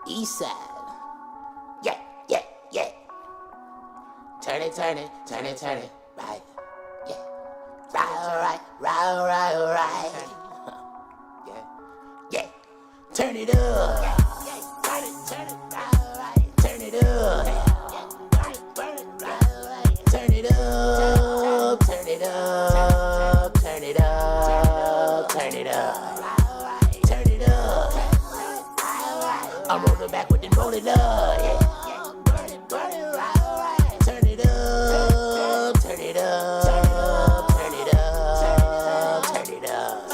East side. Yeah, yeah, yeah. Turn it, turn it, turn it, turn it. Right. Yeah. Right. Yeah. Yeah. Turn it up. Yeah. Turn it, turn it. Right. Turn it up. Turn it up. Turn it up. Turn it up. Turn it up. Turn it up. I'm rolling backward and roll it up. Yeah. Turn it up. Turn it up. Turn it up. Turn it up.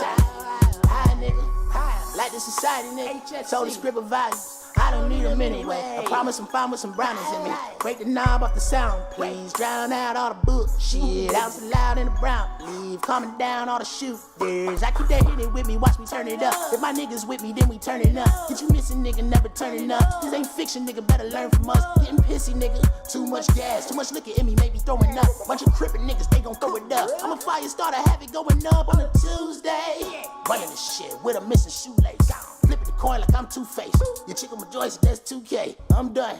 Hi, nigga. Like the society, nigga. Told the script of values. I don't need them anyway. I promise I'm fine with some brownies in me. Break the knob off the sound, please. Drown out all the bullshit. Out so loud in the brown. Leave calming down all the shooters. I keep that hitting with me, watch me turn it up. If my niggas with me, then we turn it up. Get you missing, nigga, never turning up. This ain't fiction, nigga, better learn from us. Getting pissy, nigga. Too much gas, too much liquor in me, maybe throwing up. Bunch of crippin' niggas, they gon' throw it up. I'm a fire starter, have it going up on a Tuesday. Running this shit with a missing shoelace. Flipping the coin like I'm Two-Faced. Your chick on my joints, that's 2K. I'm done.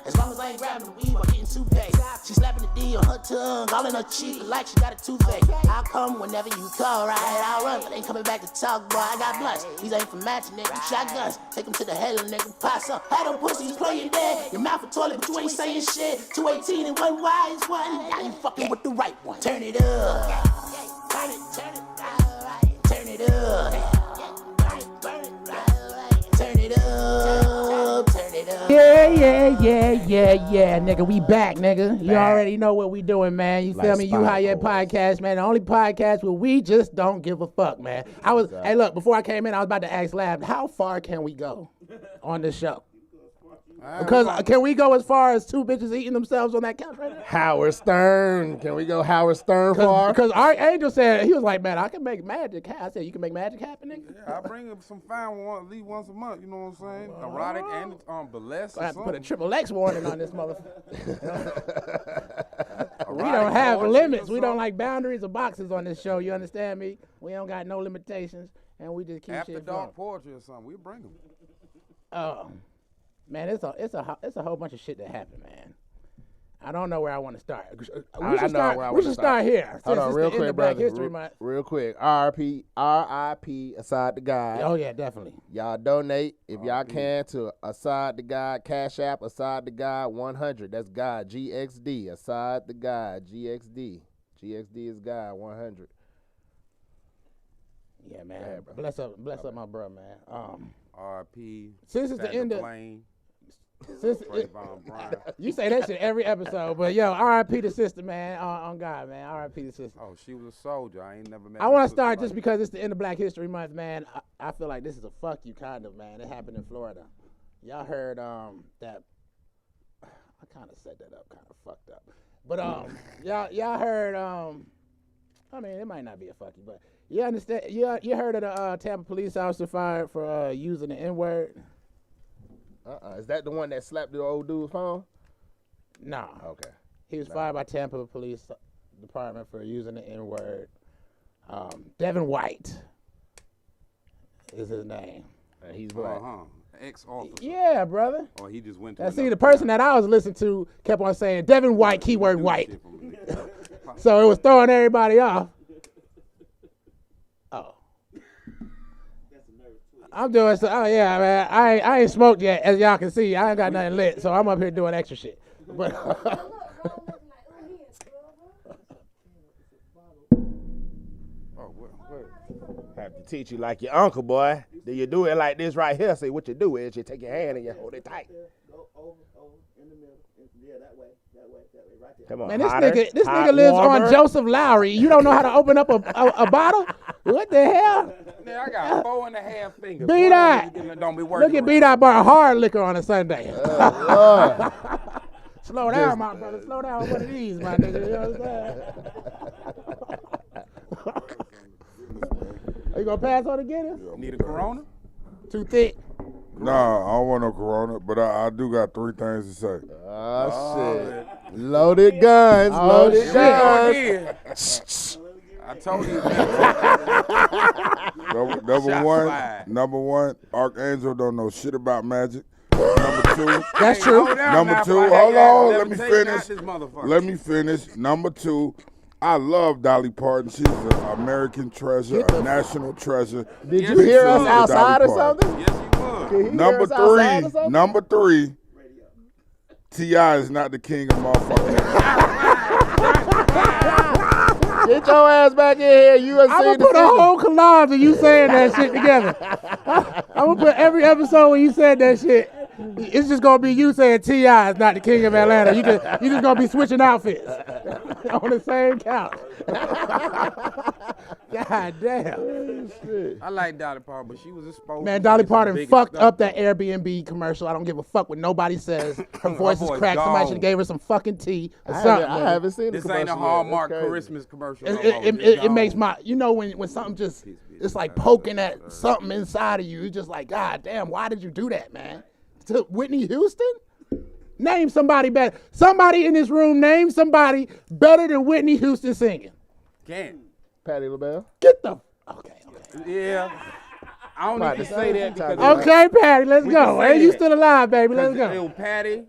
As long as I ain't grabbing the weed while getting toupee. She slapping the D on her tongue, all in her cheek like she got a toothache. I'll come whenever you call, right? I'll run, but ain't coming back to talk, boy. I got blunts. These ain't for matching, nigga. Shotguns. Take them to the hell, nigga. Pass up. Had them pussies playing dead. Your mouth a toilet, but you ain't saying shit. 218 and one wise one. Now you fucking with the right one. Turn it up. Turn it up. Turn it up. Turn it up. Yeah, nigga, we back, nigga. You already know what we doing, man. You feel me? U High Yet PotCast, man. The only podcast where we just don't give a fuck, man. Hey, look, before I came in, I was about to ask Lab, how far can we go on this show? Because can we go as far as two bitches eating themselves on that couch right now? Howard Stern. Can we go Howard Stern far? Because our angel said, he was like, man, I can make magic happen. I said, you can make magic happen, nigga? Yeah, I bring him some fine at least once a month, you know what I'm saying? Erotic and burlesque. I have to put a triple X warning on this motherfucker. We don't have limits. We don't like boundaries or boxes on this show. You understand me? We don't got no limitations, and we just keep After shit dark flowing. poetry or something, we'll bring them. Man, it's a whole bunch of shit that happened, man. I don't know where I want to start. We should start here. Hold on, real quick, brother. Month. Real quick. R.I.P. Aside the God. Oh yeah, definitely. Y'all donate if y'all can to Aside the God Cash App. Aside the God 100. That's God GXD. Aside the God GXD. GXD is God 100. Yeah, man. Ahead, bless up, my bro, man. R.I.P. Since it's the end of. You say that shit every episode, but yo, R.I.P. the sister, man. On God, man. R.I.P. the sister. Oh, she was a soldier. I ain't never met. I want to start just because it's the end of Black History Month, man. I feel like this is a fuck you kind of, man. It happened in Florida. Y'all heard that? I kind of set that up, kind of fucked up. But y'all heard I mean, it might not be a fuck you, but you understand? You heard of the Tampa police officer fired for using the N-word? Is that the one that slapped the old dude's phone? No. Okay. He was fired by Tampa Police Department for using the N-word. Devin White is his name. He's black. Ex-officer. Yeah, brother. Or he just went to. See, the person that I was listening to kept on saying Devin White, keyword white. So it was throwing everybody off. Oh. I'm doing so. Oh yeah, man. I ain't smoked yet, as y'all can see. I ain't got nothing lit, so I'm up here doing extra shit. But have to teach you like your uncle, boy. Do you do it like this right here? See, what you do is you take your hand and you hold it tight. Go over, in the middle. Yeah, that way, right there. Come on, man, this nigga lives on Joseph Lowry. You don't know how to open up a bottle? What the hell? Man, I got 4.5 fingers. B-Dot. Don't be working. Look at B-Dot bar hard liquor on a Sunday. Slow down, my brother. Slow down with one of these, my nigga. You know what I'm saying? Are you gonna pass on to get it? Need a Corona? Too thick. Nah, I don't want no Corona, but I do got 3 things to say. Oh, shit. Loaded guns. Loaded guns. I told you. Number one, Archangel don't know shit about magic. Number two. That's true. Number two, hold on, let me finish. Let me finish. Number two, I love Dolly Parton. She's an American treasure, a national treasure. Did you hear us outside or something? Yes, you would. Number three, T.I. is not the king of motherfuckers. Get your ass back in here. You I'm gonna put a whole collage of you saying that shit together. I'm gonna put every episode where you said that shit. It's just gonna be you saying T.I. is not the king of Atlanta. You just gonna be switching outfits on the same couch. God damn. I like Dolly Parton, but she was exposed. Man, Dolly Parton fucked up that Airbnb commercial. I don't give a fuck what nobody says. Her voice is cracked. Somebody should have gave her some fucking tea or something. I haven't seen this. This ain't a Hallmark Christmas commercial. It makes my, when something just, it's like poking at something inside of you. It's just like, God damn, why did you do that, man? To Whitney Houston? Name somebody better. Somebody in this room, name somebody better than Whitney Houston singing. Can't. Patti LaBelle. Get the, okay. Yeah. I don't need to say that because. Okay, Patty, let's go. Hey, you still alive, baby. Let's go. It was Patty,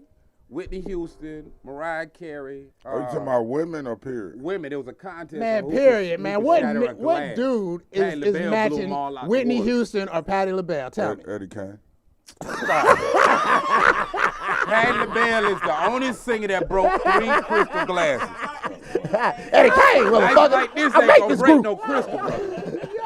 Whitney Houston, Mariah Carey. Are you talking about women or period? Women. It was a contest. Man, period, man. What dude is matching Whitney Houston or Patti LaBelle? Tell me. Eddie Kane. Patti LaBelle is the only singer that broke 3 crystal glasses. Eddie Kane, motherfucker. Like this ain't gonna break no crystal.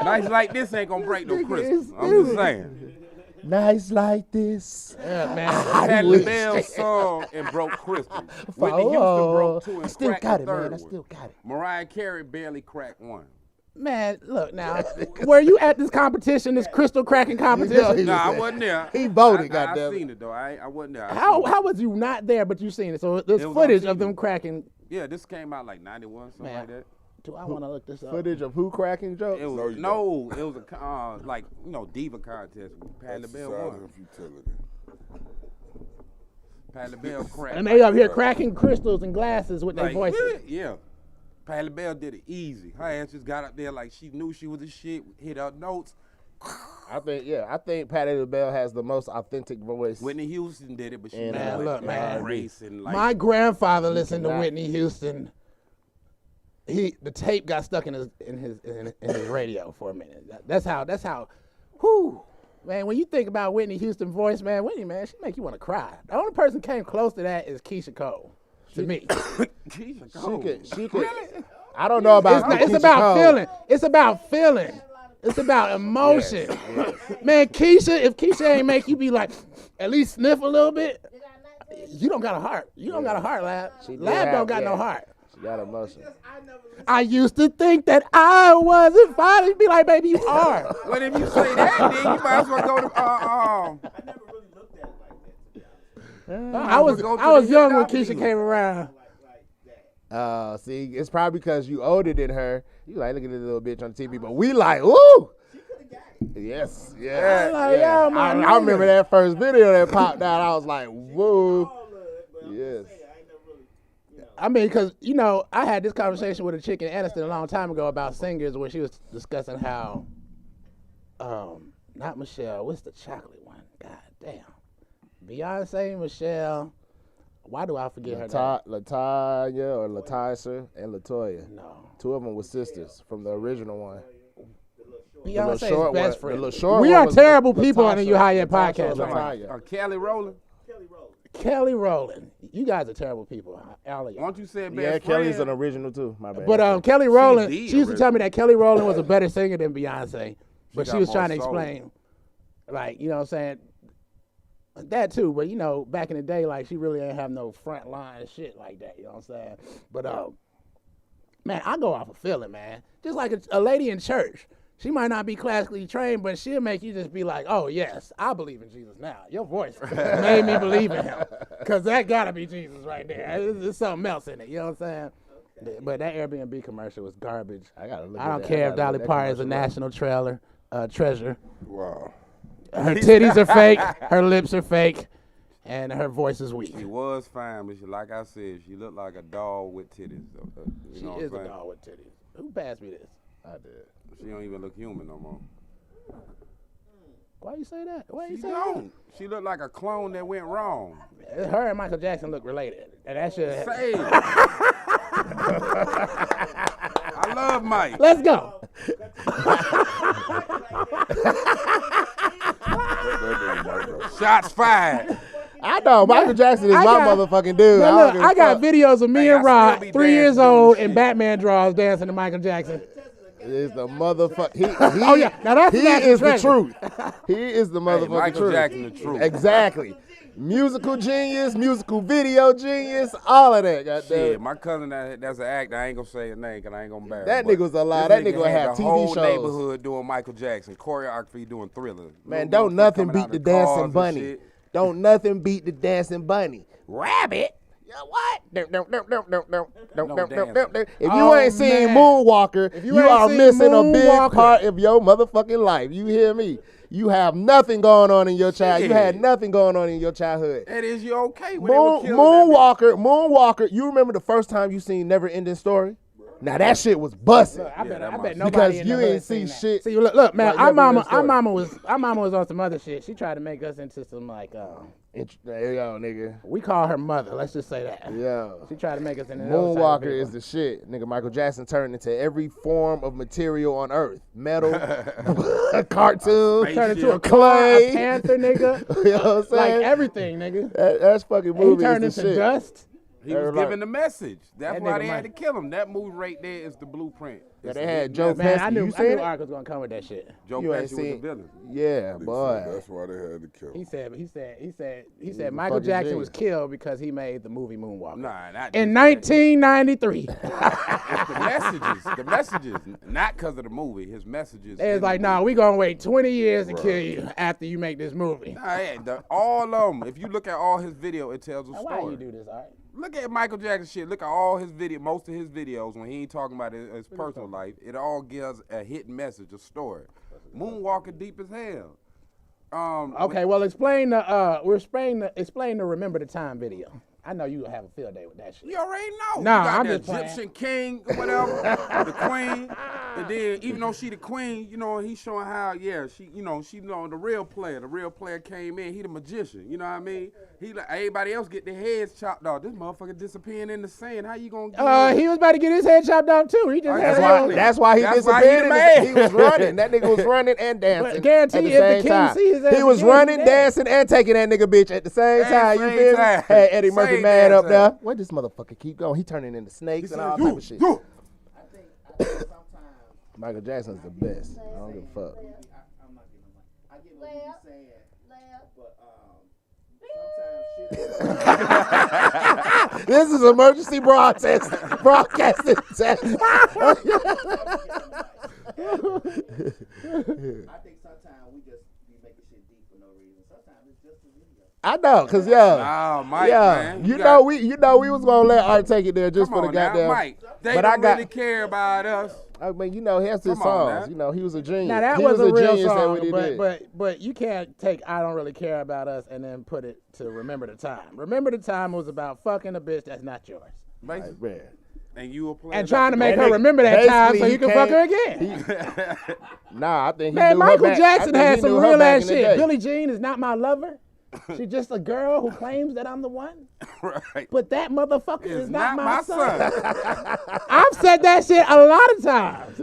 Nights like this ain't gonna break no crystal. I'm just saying. Nights like this. Yeah, man. Patti LaBelle sung and broke crystal. Whitney Houston broke 2 and I still cracked got the it, third man. I one. still got it. Mariah Carey barely cracked 1. Man, look now. Were you at this competition, this crystal cracking competition? No, I wasn't there. He voted, I goddamn. seen it though. I wasn't there. How was you not there, but you seen it? So there's footage of them cracking. Yeah, this came out like 91, something like that. Do I want to look this up? Footage of who cracking jokes? It was it was a diva contest. Patti LaBelle won. Patti LaBelle cracked. And they up here cracking crystals and glasses with their voices. Yeah. Patti LaBelle did it easy. Her ass just got up there like she knew she was the shit, hit her notes. I think Patti LaBelle has the most authentic voice. Whitney Houston did it, but she race and like. My grandfather listened to Whitney Houston. The tape got stuck in his radio for a minute. That's how. Whew. Man, when you think about Whitney Houston's voice, man, Whitney, man, she make you want to cry. The only person came close to that is Keisha Cole. To me. Keisha Cole. She could. I don't know about it's about feeling. It's about feeling. It's about emotion. Yes. Man, if Keisha ain't make you be like, at least sniff a little bit, you don't got a heart. You don't got a heart, Lab. Lab don't got no heart. She got emotion. I used to think that I wasn't fine. You'd be like, baby, you are. Well, if you say that, then you might as well go to I never really looked at it like that. I was young when Keisha came around. See, it's probably because you older than her. You like, look at this little bitch on TV, but we like, ooh. She could have got it. Yes. I remember that first video that popped out. I was like, whoa. Yes. I mean, because, I had this conversation with a chick in Aniston a long time ago about singers where she was discussing how, not Michelle, what's the chocolate one? God damn. Beyonce, Michelle, why do I forget her name? LaTanya or LaTysa and LaToya. No. 2 of them were sisters from the original one. Beyonce's best friend. We are terrible people on the U High Yet PotCast. Kelly Rowland. Kelly Rowland. You guys are terrible people. Why don't you say best friend? Kelly's an original too. My bad. But Kelly Rowland, she used to tell me that Kelly Rowland was a better singer than Beyonce. But she was trying to explain, like, you know what I'm saying? That too, but back in the day, like, she really ain't have no front line shit like that, you know what I'm saying? But, man, I go off of feeling, man. Just like a lady in church. She might not be classically trained, but she'll make you just be like, oh, yes, I believe in Jesus now. Your voice made me believe in him. Because that got to be Jesus right there. There's something else in it, you know what I'm saying? Okay. But that Airbnb commercial was garbage. I don't care if Dolly Parton is a national treasure. Wow. Her titties are fake, her lips are fake, and her voice is weak. She was fine, but like I said, she looked like a doll with titties. She is a doll with titties. Who passed me this? I did. She don't even look human no more. Why you say that? Why you She say don't. She look like a clone that went wrong. that? Her and Michael Jackson look related, and that shit. Say. I love Mike. Let's go. Shots fired. I know Michael Jackson is my motherfucking dude. Look, I got videos of me and I Rod, still be 3 years dancing old, doing in shit. Batman draws dancing to Michael Jackson. Is the motherfucker. Oh yeah, now that's he not is the treasure. truth. He is the motherfucking Michael truth. Jackson the truth. Exactly. Musical genius, musical video genius, all of that. Goddamn. Shit, my cousin that's an actor. I ain't gonna say his name because I ain't gonna embarrass. That but nigga was alive. this That nigga would had have the TV whole shows. neighborhood doing Michael Jackson choreography, doing Thriller. Man, Little don't motherfuckers nothing coming out beat the in cars dancing and bunny. shit. Don't nothing beat the dancing bunny. Rabbit. Yeah, what? If you Oh, ain't seen man. Moonwalker, If you you ain't are seen missing a big Moonwalker. part of your motherfucking life. You hear me? You have nothing going on in your child. You had Shit. nothing going on in your childhood. That is you okay when they were killing that Moonwalker. You remember the first time you seen Never Ending Story? Now that shit was busting. I bet nobody Because in you the hood ain't see seen that. shit. See, look, man, like our Never Ending mama Story. was on some other shit. She tried to make us into some like, There you go, nigga. we call her mother. Let's just say that. Yeah. She tried to make us into those type of Moonwalker people. is the shit. Nigga, Michael Jackson turned into every form of material on earth. Metal, cartoon, turned into a clay. a panther, nigga. You know what I'm Like saying? everything, nigga. That's fucking He movie turned is the into shit. dust. He was Everybody- giving the message. That's That why nigga they had Mike. to kill him. That movie right there is the blueprint. Yeah, It's they the had big Joe message. Man, Pesci. I You knew seen it? Ark was gonna come with that shit. Joe You ain't Pesci was the seen- villain. Yeah, They boy. said that's why they had to kill him. He said a Michael fucking Jackson genius. was killed because he made the movie Moonwalker. Nah, not In just that. 1993. The messages, not because of the movie. His messages. They was in like, the nah, movie. we gonna wait 20 years to kill you after you make this movie. Nah, all of them. If you look at all his video, it tells a Now, story. why you do this, all right? Look at Michael Jackson shit. Look at all his most of his videos when he ain't talking about his personal life. It all gives a hidden message, a story. Moonwalker deep as hell. Okay, well, explain the Remember the Time video. I know you have a field day with that shit. You already know. Nah, you got I'm the just playing. Egyptian king or whatever, the queen, and then even though she the queen, you know, he's showing how, she the real player. The real player came in. He the magician. You know what I mean? He like everybody else get their heads chopped off. This motherfucker disappearing in the sand. How you gonna? He was about to get his head chopped off too. He just had Exactly. That's why he That's why he disappeared. the man. He was running. That nigga was running and dancing But guarantee at the if the same king time. see his ass He was again, he running, dead. dancing, and taking that nigga bitch at the same time. You same feel me? time. Had Eddie Murphy Same mad damn up there. time. Where this motherfucker keep going? He turning into snakes and all said, type of shit. "Yo." I think sometimes Michael Jackson's the best. I don't give a fuck. I'm not giving a mic. I get what you're saying, but sometimes shit. This is emergency broadcasting. I think sometimes we just be making shit deep for no reason. Sometimes it's just a video. I know, cause Nah, Mike, man. you know we was gonna let Art take it there just Come for the on now, goddamn. Mike. They But don't I got- really care about us. I mean, you know, he has his Come on, songs. now. You know, he was a genius. Now that he was a real genius at song, what he did. but you can't take "I Don't Really Care About Us" and then put it to "Remember the Time." "Remember the Time" was about fucking a bitch that's not yours, Basically. Man. And you were playing. and trying to make That her nigga- remember that time so basically, you can he fuck her came- again. Nah, I think he Man, knew her Michael back. Jackson I think had he some knew her real back ass in the shit. day. Billie Jean is not my lover. She's just a girl who claims that I'm the one. Right. But that motherfucker It's is not my son. son. I've said that shit a lot of times.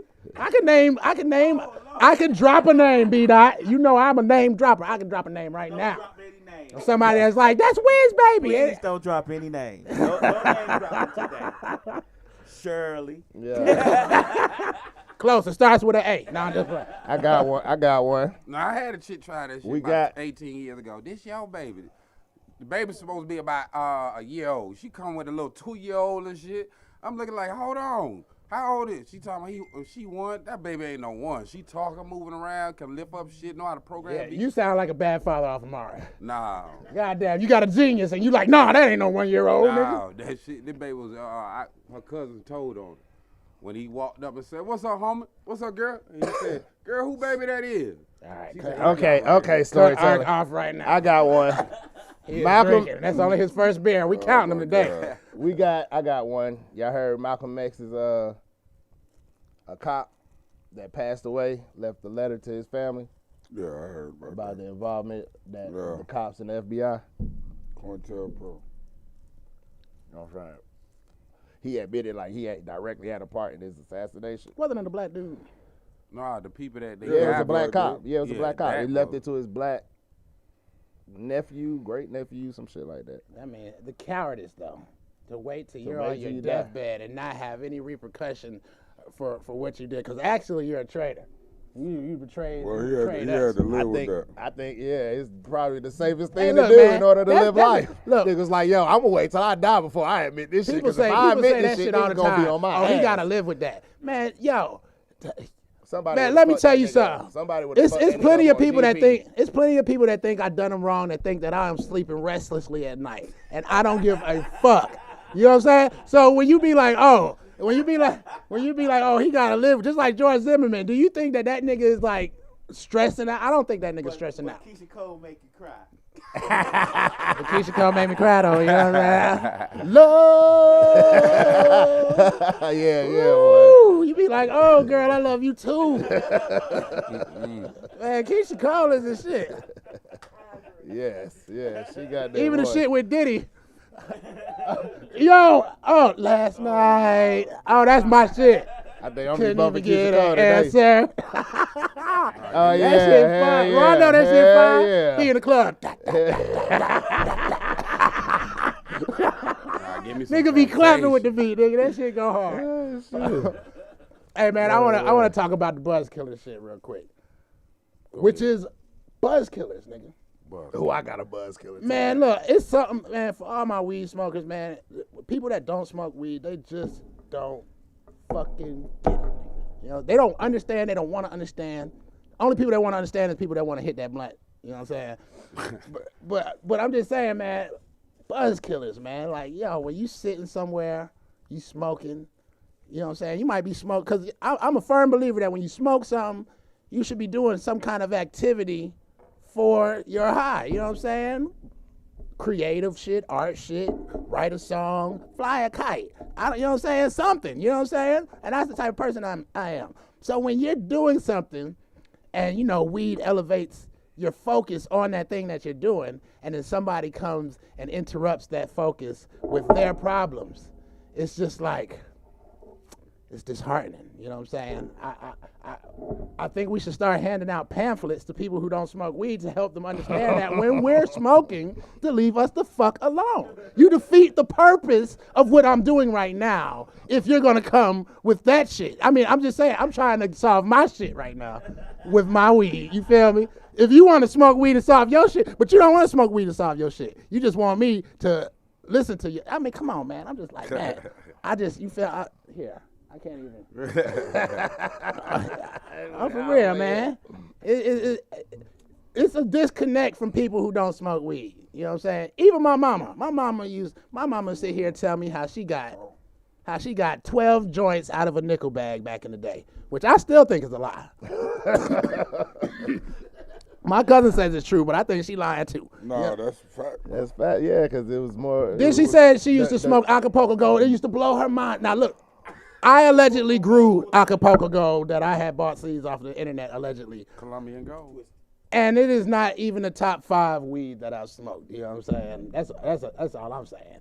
I can drop a name, B-Dot. You know I'm a name dropper. I can drop a name right now. Drop any name. Somebody that's like, that's Wiz, baby. Please don't drop any names. No name drop today. Shirley. Yeah. Close. It starts with an A. No, I'm just playing. I got one. Now, I had a chick try that shit We about got- 18 years ago. This your baby. The baby's supposed to be about a year old. She come with a little 2-year-old and shit. I'm looking like, hold on. How old is she? Talking about she one. That baby ain't no one. She talking, moving around, can lift up shit, know how to program. Yeah, beats. you sound like a bad father off of Mara. Nah. Goddamn, you got a genius, and you like, nah, that ain't no 1-year-old, nigga. Nah, that shit, this baby was, her cousin told on her. When he walked up and said, "What's up, homie? What's up, girl?" And he said, "Girl, who baby that is?" All right, She cut said, Okay, "I got okay, Ark storyteller. off right now. I got one. He is Malcolm- drinking. That's only his first beer. We counting him today. I got one. Y'all heard Malcolm X is a cop. that passed away, left a letter to his family. Yeah, I heard about the involvement that the cops and the FBI. COINTELPRO. You know what I'm saying? He admitted like he directly had a part in his assassination. Wasn't it a black dude? Nah, the people that they it was a black cop. Yeah, it was a black cop. He left it to his black nephew, great nephew, some shit like that. I mean, the cowardice though, to wait till you're on your deathbed and not have any repercussion for what you did, because actually you're a traitor. You betrayed. Well, he had to live with that. I think, it's probably the safest thing to do in order to live life. Look, niggas like, yo, I'm gonna wait till I die before I admit this shit. People say that shit all the time. Be on my ass. He gotta live with that, man. Yo, let me tell you something. It's plenty of people that think. It's plenty of people that think I done them wrong. That think that I am sleeping restlessly at night, and I don't give a fuck. You know what I'm saying? So when you be like, oh. When you be like, oh, he gotta live, just like George Zimmerman. Do you think that nigga is like stressing out? I don't think that nigga's stressing out. Keisha Cole make you cry. Keisha Cole made me cry though. You know what I'm saying? Love. Yeah, boy. You be like, oh, girl, I love you too. Man, Keisha Cole is the shit. Yes, she got that. Even the shit with Diddy. Last night. Oh, that's my shit. I think I'm just bumping Keisha Cole today. Answer. Oh, yeah. That shit fun. Yeah, Rondo, that shit fun. Yeah. Be in the club. Nigga be clapping with the beat, nigga. That shit go hard. Hey, man, I wanna talk about the buzz killer shit real quick. Which is buzz killers, nigga. Oh, I got a buzz killer. Man, look, it's something, man, for all my weed smokers, man. People that don't smoke weed, they just don't fucking get it, nigga. You know, they don't understand. They don't want to understand. Only people that want to understand is people that want to hit that blunt. You know what I'm saying? but I'm just saying, man, buzz killers, man. Like, yo, when you sitting somewhere, you smoking, you know what I'm saying? You might be smoking, because I'm a firm believer that when you smoke something, you should be doing some kind of activity for your high, you know what I'm saying? Creative shit, art shit, write a song, fly a kite. You know what I'm saying? Something, you know what I'm saying? And that's the type of person I am. So when you're doing something and, you know, weed elevates your focus on that thing that you're doing, and then somebody comes and interrupts that focus with their problems, it's just like, it's disheartening, you know what I'm saying? I think we should start handing out pamphlets to people who don't smoke weed to help them understand that when we're smoking, to leave us the fuck alone. You defeat the purpose of what I'm doing right now if you're gonna come with that shit. I mean, I'm just saying, I'm trying to solve my shit right now with my weed, you feel me? If you want to smoke weed to solve your shit, but you don't want to smoke weed to solve your shit. You just want me to listen to you. I mean, come on, man. I'm just like, man, here. I can't even. I'm for real, man. It's a disconnect from people who don't smoke weed. You know what I'm saying? Even my mama. My mama sit here and tell me how she got 12 joints out of a nickel bag back in the day, which I still think is a lie. My cousin says it's true, but I think she lying too. No, yeah. That's fact. That's fact, yeah, because it was more. Then she said she used to smoke Acapulco Gold. It used to blow her mind. Now look, I allegedly grew Acapulco Gold that I had bought seeds off the internet, allegedly. Colombian Gold. And it is not even the top 5 weed that I've smoked. You know what I'm saying? That's all I'm saying.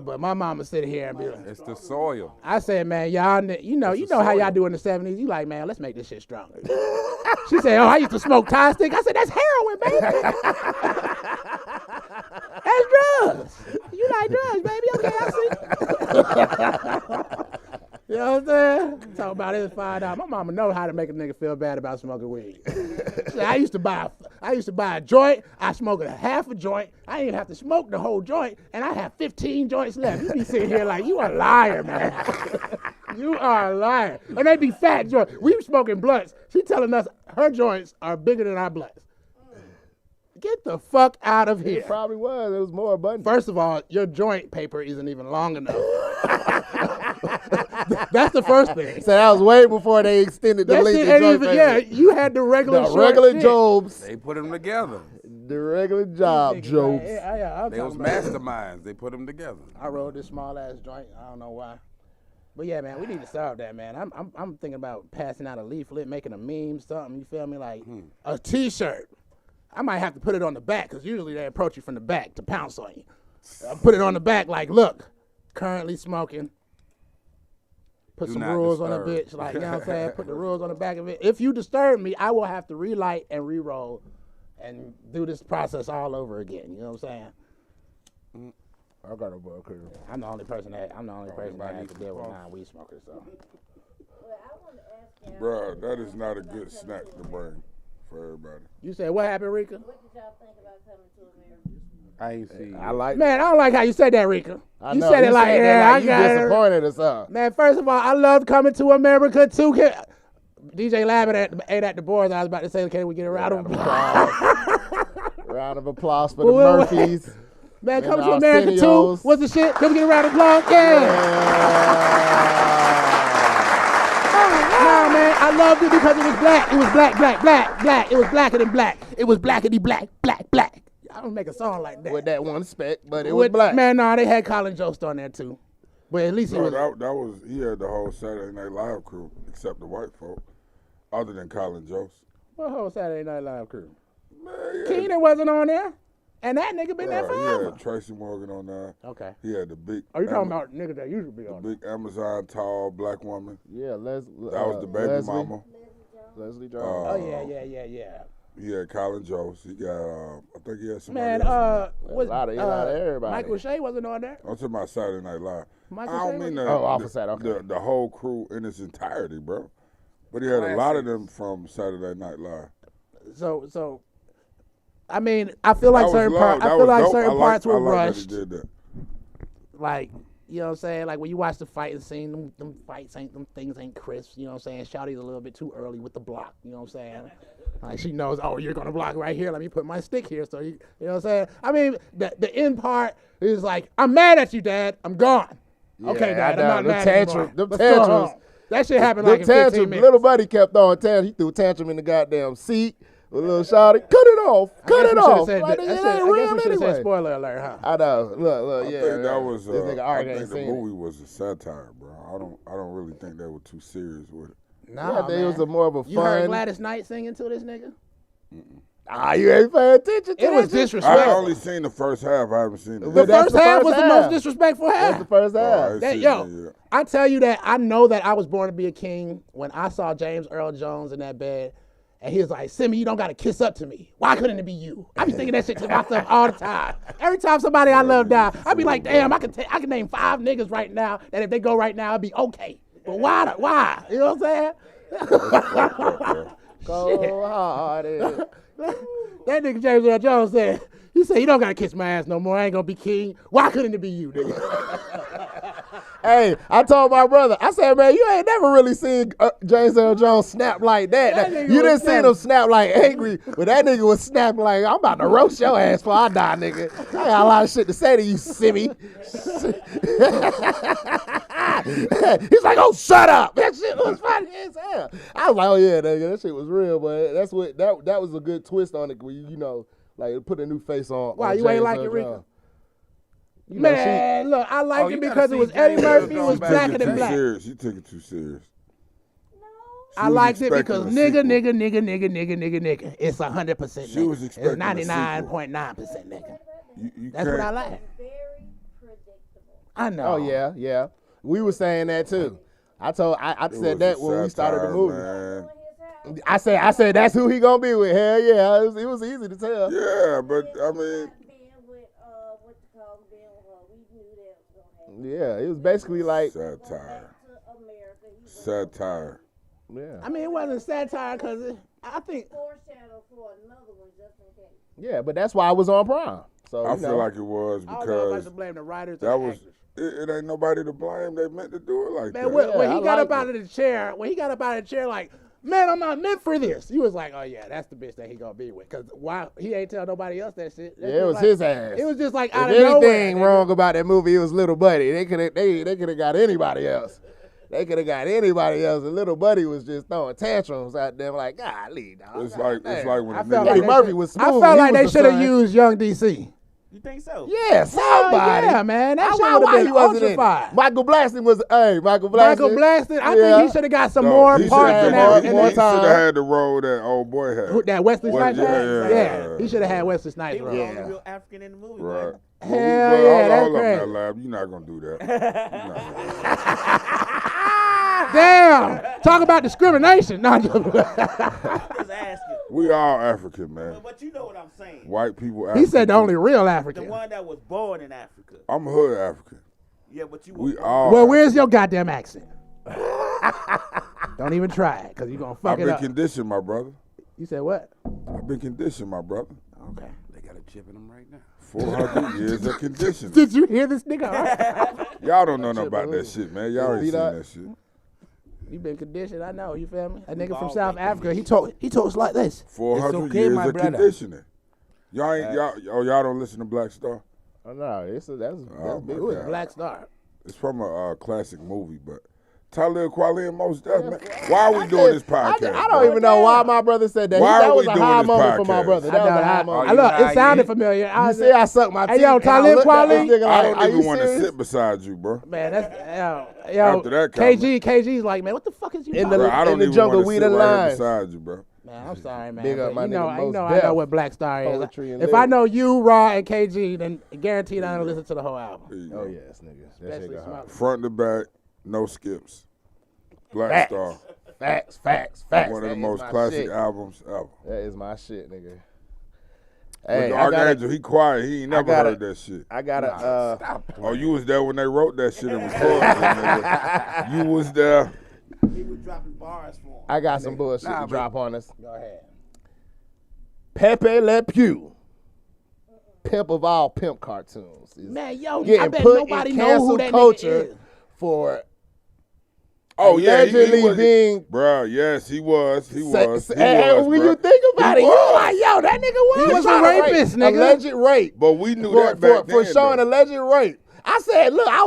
But my mama sit here and be like, it's the soil. I said, man, y'all, you know how y'all do in the 70s. You like, man, let's make this shit stronger. She said, oh, I used to smoke Thai stick. I said, that's heroin, baby. That's drugs. You like drugs, baby? Okay, I see. You know what I'm saying? Talk about it, find out. My mama know how to make a nigga feel bad about smoking weed. So I used to buy a joint. I smoked a half a joint. I didn't even have to smoke the whole joint, and I have 15 joints left. You be sitting here like, you a liar, man. You are a liar. And they be fat joints. We were smoking blunts. She telling us her joints are bigger than our blunts. Get the fuck out of here. It probably was. It was more abundant. First of all, your joint paper isn't even long enough. That's the first thing. So that was way before they extended the length of joint paper. Yeah, you had the regular jobs. They put them together. The regular job jobs. They was masterminds. They put them together. I rolled this small ass joint. I don't know why. But yeah, man, we need to solve that, man. I'm thinking about passing out a leaflet, making a meme, something. You feel me? Like a T-shirt. I might have to put it on the back because usually they approach you from the back to pounce on you. I put it on the back like, look, currently smoking. Put some rules on a bitch, like, you know what I'm saying? Put the rules on the back of it. If you disturb me, I will have to relight and re-roll and do this process all over again. You know what I'm saying? I got a book here. I'm the only person that has to deal with non-weed smokers. So. Bruh, that is not a good snack to bring for everybody. You said what happened, Rika? What did y'all think about coming to America? I ain't see. I like. Man, I don't like how you said that, Rika. I said it like, yeah, I you got disappointed or something. Man, first of all, I loved coming to America too. DJ Labbit ate at the boards. I was about to say, can we get a round of applause? Round of applause for the Murphys. Man, come to America too. What's the shit? Can we get a round of applause? Yeah. Nah, man, I loved it because it was black. It was black. It was blacker than black. It was blackity black. I don't make a song like that. With that one spec, but it was black. Man, nah, they had Colin Jost on there too. But at least he was. He had the whole Saturday Night Live crew, except the white folk, other than Colin Jost. What whole Saturday Night Live crew? Man, Keenan wasn't on there. And that nigga been there forever. He had Tracy Morgan on there. Okay. He had the big. Are you talking about niggas that usually be on the big Amazon tall black woman? Yeah, that was the baby mama. Leslie Jones. Yeah. He had Colin Jost. He got, I think he had somebody Man, else. A lot of everybody. Michael Shea wasn't on there. I'm talking about Saturday Night Live. I Michael don't Shea mean the whole crew in its entirety, bro. But he had a lot of them from Saturday Night Live. So, I mean, I feel like certain parts were rushed. That he did that. Like, you know what I'm saying? Like when you watch the fighting scene, them things ain't crisp. You know what I'm saying? Shawty's a little bit too early with the block. You know what I'm saying? Like she knows, oh, you're gonna block right here. Let me put my stick here. So you know what I'm saying? I mean, the end part is like, I'm mad at you, Dad. I'm gone. Yeah, okay, Dad. I'm not mad anymore. Them tantrums. That shit happened like in 15 minutes. Little buddy kept throwing tantrums. He threw a tantrum in the goddamn seat. With a little shawty, cut it off. I guess we should have said spoiler alert, huh? I know. Look, yeah. I think that was. I think the movie was a satire, bro. I don't really think they were too serious with it. Nah, I think it was more of a fun. You heard Gladys Knight singing to this nigga? You ain't paying attention to it. It was disrespectful. I only seen the first half. I haven't seen the first half was the most disrespectful half. That's the first half. I tell you that I know that I was born to be a king when I saw James Earl Jones in that bed. And he was like, Simmy, you don't got to kiss up to me. Why couldn't it be you? I be thinking that shit to myself all the time. Every time somebody I love die, I be like, damn, I can name 5 niggas right now that if they go right now, it'd be okay. But why? You know what I'm saying? Go hard. That nigga James Earl Jones said, he said, you don't got to kiss my ass no more. I ain't going to be king. Why couldn't it be you, nigga? Hey, I told my brother, I said, man, you ain't never really seen James Earl Jones snap like that. You didn't see him snap like angry, but that nigga was snapping like, I'm about to roast your ass before I die, nigga. I got a lot of shit to say to you, Simmy. He's like, oh, shut up. That shit was funny as hell. I was like, oh, yeah, nigga, that shit was real, but that's what that was a good twist on it, where you know, like, put a new face on. Why, you ain't like it, Rika? Man, look, I liked it because it was Eddie Murphy was blacker than black. You took it too serious. No. I liked it because nigga. It's 100% nigga. She was expecting it's 99.9% nigga. That's what I like. Very predictable. I know. Oh, yeah. We were saying that too. I said that when we started the movie. Man. I said that's who he gonna be with. Hell yeah, it was easy to tell. Yeah, but I mean. Yeah, it was basically like satire. Yeah. I mean, it wasn't satire because I think foreshadow for another one just in case. Yeah, but that's why I was on Prime. So I feel like it was because I don't know if I should blame the writers. That was it. Ain't nobody to blame. They meant to do it like that. Man, when he got up out of the chair, like, man, I'm not meant for this. He was like, oh yeah, that's the bitch that he gonna be with. Cause why he ain't tell nobody else that shit. It was like, his ass. It was just like if out of nowhere. Anything wrong about that movie, it was Little Buddy. They could have got anybody else. And Little Buddy was just throwing tantrums out there like, golly, dog. It's like when Eddie Murphy was smooth. I felt like they should have used Young DC. You think so? Yeah, somebody. Yeah, man. That shit Why would have been he wasn't in it? ultra-fired. Michael Blaston was, Michael Blaston. Michael Blaston, I think he should have got some more He parts in that. should have had the role that old boy had. That Wesley Snipes had? Yeah. He should have had Wesley Snipes He was role. the only real African in the movie, Right. man. Hell yeah, that's hold up crazy. now, Lab. You're not going to do that. Damn! Talk about discrimination. No, Just asking. We all African, man. But you know what I'm saying. White people he African. said the only real The African. one that was born in Africa. I'm hood African. Yeah, but you We were all Well, where's your goddamn accent? Don't even try it, because you're going to fuck I've it been up. conditioned, my brother. You said what? I've been conditioned, my brother. Okay. They got a chip in them right now. 400 years of conditioning. Did you hear this nigga? Y'all don't know nothing about that shit, man. Y'all already seen that shit. You been conditioned, I know. You feel me? A nigga from South Africa, he talks like this. 400 okay, years my of brother. conditioning. Y'all don't listen to Black Star? Oh, no, that's big. Who is God. Black Star? It's from a classic movie, but Talib Kweli and Mos Def, man. Why are we doing this podcast? I don't even know why my brother said that. Why that are was we a doing high this moment for my podcast? brother. That was a high moment. Look, high it sounded yet? familiar. You see, I sucked my teeth. Hey, yo, and I Talib looked at this Kweli? nigga I like, don't are even you want to serious? sit beside you, bro. Man, that's yo, After that comment. KG's like, man, what the fuck is you In talking the- Bro, I don't the even jungle, want to we sit the right here lines. beside you, bro. Man, I'm sorry, man. Big up but my you know, nigga I Mos know Def. what Black Star is. Poetry and If I lyrics. know you, Raw, and KG, then guaranteed I'm gonna listen to the whole album. There you Oh, go. yes, nigga. That shit Especially go hard. Smoke. Front to back, no skips. Black Facts. Star. Facts. One of That the is most my classic shit. albums ever. That is my shit, nigga. But Hey, the I gotta, Archangel, he quiet. He ain't never gotta- heard that shit. I gotta, Oh, you was there when they wrote that shit and recorded it, nigga. You was there. He was dropping bars for him. I got some bullshit Nah, to but- drop on us. Go ahead. Pepe Le Pew, pimp of all pimp cartoons, is Man, yo, I getting bet put nobody in know cancel who that culture nigga is. for Oh, yeah. allegedly He was, being. Bro, yes, he was. He was. He And was, when bro. you think about He it, you was. like, yo, that nigga He was a trying to rapist, rape. nigga. Alleged rape. But we knew for, that back for then, showing though. alleged rape. I said, look, I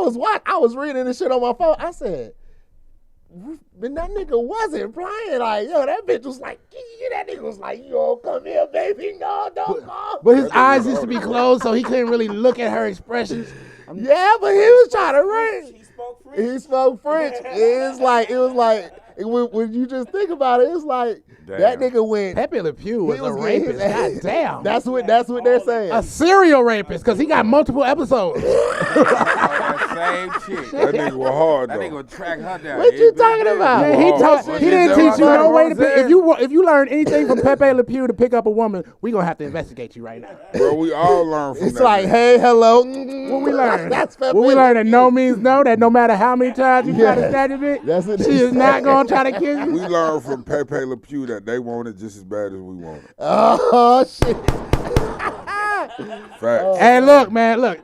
was reading this shit on my phone. I said, but that nigga wasn't playing. Like, yo, that bitch was like, that nigga was like, yo, come here, baby, no, don't go. But his eyes used to be closed, so he couldn't really look at her expressions. Yeah, but he was trying to rape. He spoke French. He spoke French. It was like when you just think about it, it's like that nigga went. Pepe Le Pew was he a was getting rapist. his God ass- damn. That's what they're saying. A serial rapist, because he got multiple episodes. That same chick. That nigga was hard, That though. nigga would track her down. What you every talking day. about? Man, he Oh, taught. shit. He didn't Is teach that you what no way to I'm pick. saying? If you learn anything from Pepe Le Pew to pick up a woman, we gonna have to investigate you right now. Bro, we all learn from It's that. like, nigga. hey, hello. What we learn? That's Pepe What we Le learn that Pew. no means no. That no matter how many times you try to Yeah. snatch a bitch, That's what she they is not say. gonna try to kiss you. We learned from Pepe Le Pew that they want it just as bad as we want it. Oh shit. Facts. Hey, look, man, look.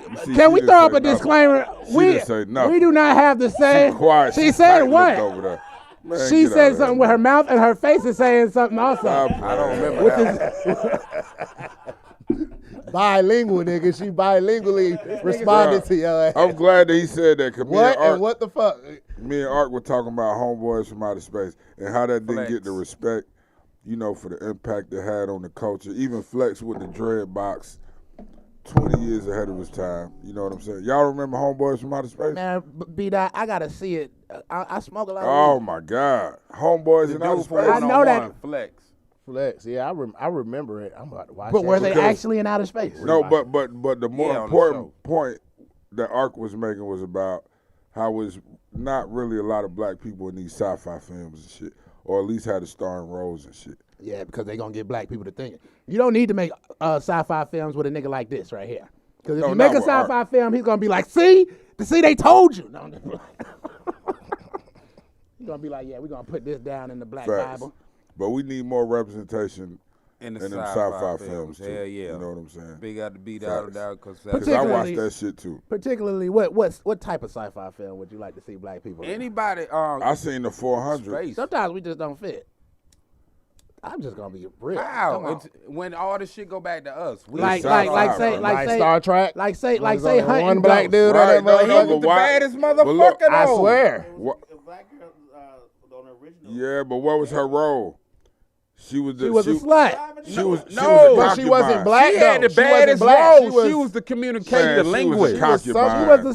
You see, Can we she throw didn't up say a nothing. disclaimer? She didn't say nothing. We do not have the same. She quiet. She said tight-lipped what? over there. Man, She get said out something of with her here. mouth, and her face is saying something also. I don't remember that. Bilingual nigga. She bilingually responded to your ass. I'm glad that he said that. 'Cause What and what the fuck? me and Art were talking about Homeboys from Outer Space and how that didn't Flex. get the respect, for the impact it had on the culture. Even Flex with the dread box, 20 years ahead of his time. You know what I'm saying? Y'all remember Homeboys from Outer Space? Man, B-Dot, I gotta see it. I smoke a lot of Oh weed. my God, Homeboys in Outer Dude from Space. I know that. 101 Flex. Flex. Yeah, I remember it. I'm about to watch But that were they shit. actually in outer space? No, but the more Yeah, on the important point that Ark was making was about how it's not really a lot of black people in these sci-fi films and shit, or at least had a starring roles and shit. Yeah, because they gonna get black people to think. You don't need to make sci-fi films with a nigga like this right here. Because if No, you make not a with sci-fi film, he's gonna be like, see, they told you. No, he's gonna be like, yeah, we're gonna put this down in the Black Facts. Bible. But we need more representation In the in them sci-fi sci-fi films. films too. Hell yeah. You know what I'm saying? Big out to beat out Facts. because Because I watched Particularly- that shit too. Particularly, what type of sci-fi film would you like to see black people in? anybody I seen the 400. space. Sometimes we just don't fit. I'm just gonna be real. Come How? on. It's, when all this shit go back to us. We Like sci-fi, say bro. Like Star Trek. like say Was Hunting one black Ghost. dude Right, on no, that no, motherfucker. but the why- baddest but look, motherfucker I though. swear. What? The black girl on the original. Yeah, but what was her role? She was a slut. She was but she wasn't black. She had the baddest role. She was the communicator, the linguist. She was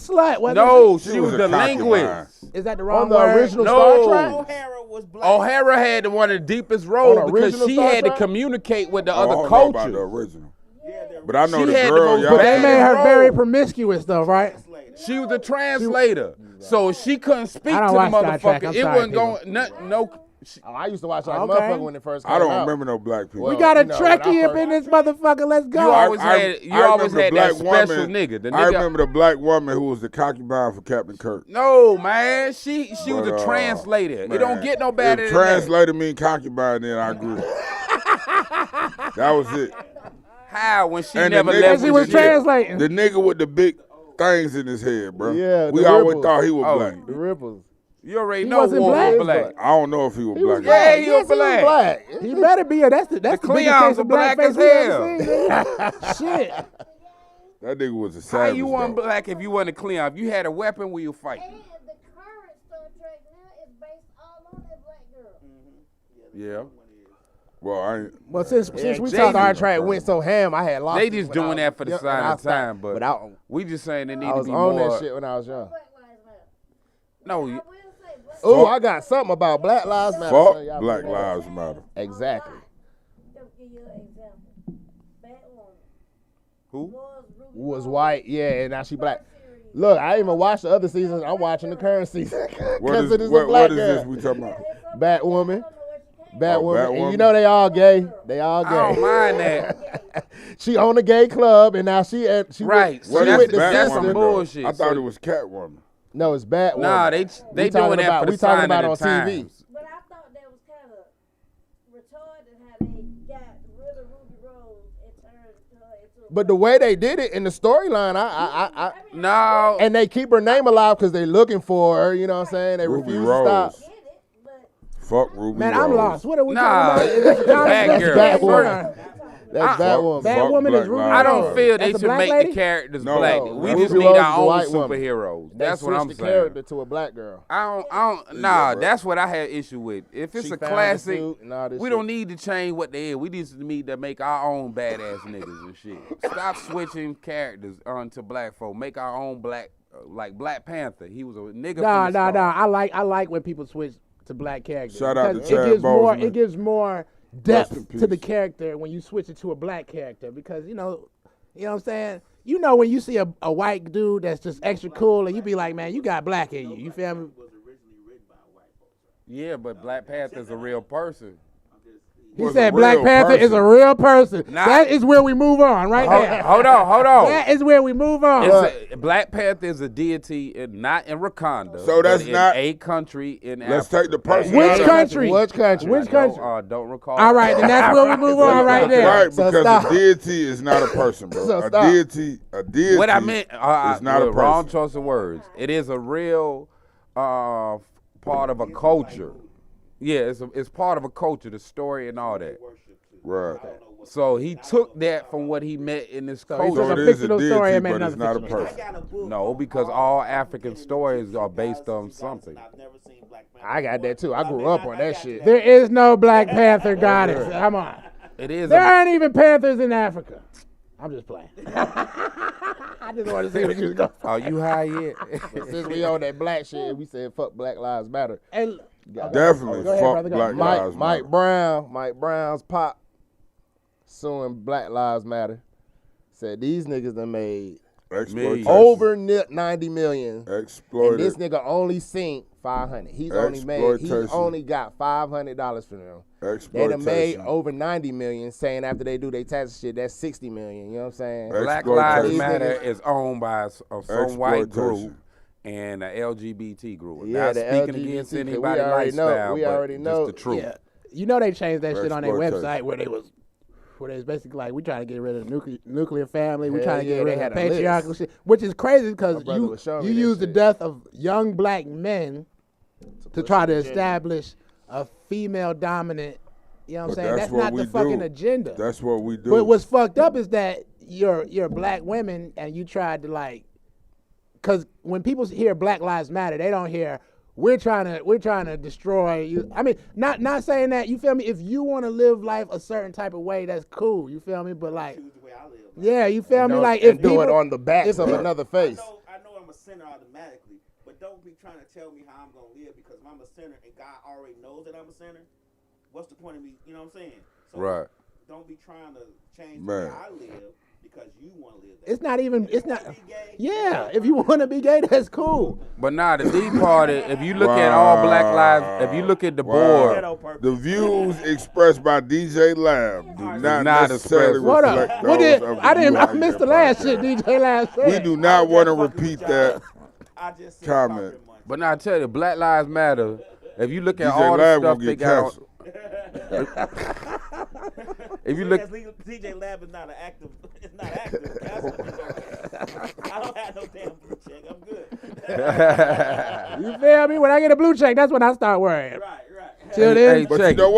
a slut. No, she was the linguist. Is that the wrong on the word? original Star Trek? O'Hara was black. O'Hara had one of the deepest roles because she Star had to Trek? communicate with the I other don't know about the culture. original. But I know She the had the girl, most y'all. But they made her Bad very role. promiscuous, though, right? She was a translator, so she couldn't speak I to don't the watch Star Trek. motherfucker. I'm It sorry, wasn't going. No. I used to watch like Okay. motherfucker when it first came I don't out. remember no black people. We got a you know, when I Trekkie up first- in this motherfucker. Let's go. You always I had remember the that black special woman- nigga. The I nigga. remember the black woman who was the concubine for Captain Kirk. No, man, she was But, a translator. Man, It don't get no better if than that. translator mean concubine, then I agree. That was it. How when she And the never nigga left? She was the nigga- translating. The nigga with the big things in his head, bro. Yeah, we the always ripples. thought he was Oh. black. The ripples. You already He know wasn't War black? was black. I don't know if he was black. Yeah, he was Yes, black. black. He better be. That's the biggest Cleons case are of black blackface as we ever hell. seen, nigga. Shit. That nigga was a How savage. you though. weren't black if you wasn't a Cleon? If you had a weapon, where you fight? And the current Star Trek now is based all on that black girl. Yeah. Well, I ain't. Well, since we Jay-Z. talked Star Trek went so ham, I had lost. They it just when I doing was that for the young, sign and I of stopped. time, but we just saying they need I to was be on more. that shit when I was young. Black Lives Matter. No, I you- will say black Ooh, I got something about Black Lives Matter. Fuck son. Y'all Black believe that? Lives Matter. Exactly. I'll give you an example. Batwoman who? was Ruby Was Rose. white, yeah, and now she black. Look, I ain't even watched the other seasons. I'm watching the current season What because is, it is a what, black what is girl. this we talking about? Batwoman. Batwoman. And Batwoman. you know they all gay. They all I don't gay. mind that. She owned a gay club, and now she Right. Went, So What she is with the that's sister. some Batwoman, bullshit. though? I thought So- it was Catwoman. No, it's Batwoman. Nah, they We doing talking that about- for the we talking sign about of on the TV. times. But I thought that was kind of retarded how they got rid of Ruby Rose and turned her into a But the way they did it in the storyline, I No, and they keep her name alive because they looking for her. You know what I'm saying? They Ruby refuse Rose. to stop. get it, but Fuck Ruby Man, Rose. I'm lost. What are we Nah, talking about? Is this a comic? Bad That's girl. Batwoman. That's Batwoman. Bad Fuck woman Black is Ruby Lives I don't Matter. feel That's they a should black make lady? the characters No, black. no. We Ruby just Rose need is our the own white woman. superheroes. They That's what switched I'm the saying. character to a black girl. Nah, Yeah, bro. that's what I have issue with. If it's She a found the classic, suit and all this we shit. don't need to change what they is. We just need to make our own badass niggas and shit. Stop switching characters onto black folk. Make our own black, like Black Panther. He was a nigga. Nah, from the nah, start. nah. I like when people switch to black characters. Shout out to because Chad it gives more. Boseman. It gives more Rest in depth to the peace. character when you switch it to a black character because you know what I'm saying. You know when you see a white dude that's just extra cool and you be like, man, you got black in you. You feel me? Yeah, but Black Panther's a real person. He Was said a Black real Panther is a person. real person. Nah. That is where we move on, right there. Hold on. That is where we move on. Black Panther is a deity, not in Wakanda. So that's but in not- a country in Let's Africa. take the person. Which out. country? Which country? Which country? Don't recall. All right, then that's where we move on right there. Right, So because stop. a deity is not a person, bro. So a stop. deity. What I meant, is not a person. wrong choice of words. It is a real part of a culture. Yeah, it's part of a culture, the story and all that. Right. So he took that from what he met in this he culture. took So a it is a fictional story deity, and made but it's another not a fictional person. got a book. No, because all African stories are based on something. I've never seen Black Panther. I got that too. I grew up on that shit. There is no Black Panther goddess. Come on. It is. There aren't even panthers in Africa. I'm just playing. I just want to see what you was going. Are you high yet? Since we on that black shit, we said fuck Black Lives Matter. And Definitely Go ahead, fuck brother, go. Black Mike Lives Matter. Mike Brown's pop suing Black Lives Matter. Said these niggas done made Exploitation. over 90 million. And Exploited. this nigga only seen 500. He's Exploitation. only got $500 for them. They Exploitation. done made over 90 million, saying after they do their tax shit, that's 60 million. You know what I'm saying? Black Lives Exploitation. Matter is owned by some white group Exploitation. and an LGBT group. Yeah, Not the speaking LGBT, against 'cause we anybody's already know- lifestyle, we but already know- just the truth. yeah, you know they changed that shit on their Exploitation. website where they was basically like, we trying to get rid of the nuclear family, we Hell trying to yeah, get they rid of had the a list. patriarchal shit, which is crazy because My brother was showing you me that use the shit. death of young black men to push try to the agenda. establish a female dominant. You know what I'm But saying? that's That's what not the we fucking do. agenda. That's what we do. But what's fucked up is that you're black women and you tried to like, because when people hear Black Lives Matter, they don't hear we're trying to destroy you. I mean, not saying that, you feel me? If you want to live life a certain type of way, that's cool, you feel me? But like, choose the way I live. yeah, you feel me? Like, and if do people, it on the backs of another face. I know I'm a sinner automatically, but don't be trying to tell me how I'm gonna live because if I'm a sinner and God already knows that I'm a sinner, what's the point of me? You know what I'm saying? So Right. Don't be trying to change the way I live because you want to live that. it's not even, it's not. Gay, Yeah, if you want to be gay, that's cool. But now the D party, if you look at all Black Lives, if you look at the board, The views expressed by DJ Lab do not necessarily What reflect up? those What did of the I didn't? U I High missed Yet the last podcast. shit DJ Lab said. We do not want to repeat that I just said comment. but now I tell you, Black Lives Matter. If you look at DJ all the Lab stuff gonna they get got canceled. if you look, DJ Lab is not an active. It's not active. I don't have no damn blue check. I'm good. You feel me? When I get a blue check, that's when I start worrying. Right. Till then, Hey, But check you know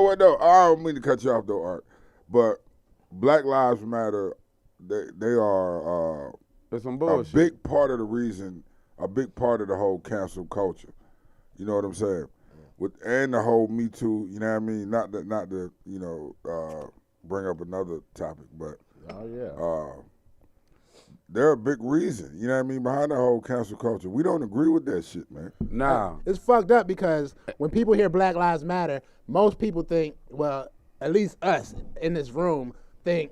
what? Though? I don't mean to cut you off though, Art. But Black Lives Matter, they are there's some a bullshit. big part of the reason, a big part of the whole cancel culture. You know what I'm saying? And the whole Me Too, you know what I mean? Not to bring up another topic, but they're a big reason, you know what I mean, behind the whole cancel culture. We don't agree with that shit, man. Nah. it's fucked up because when people hear Black Lives Matter, most people think, well, at least us in this room think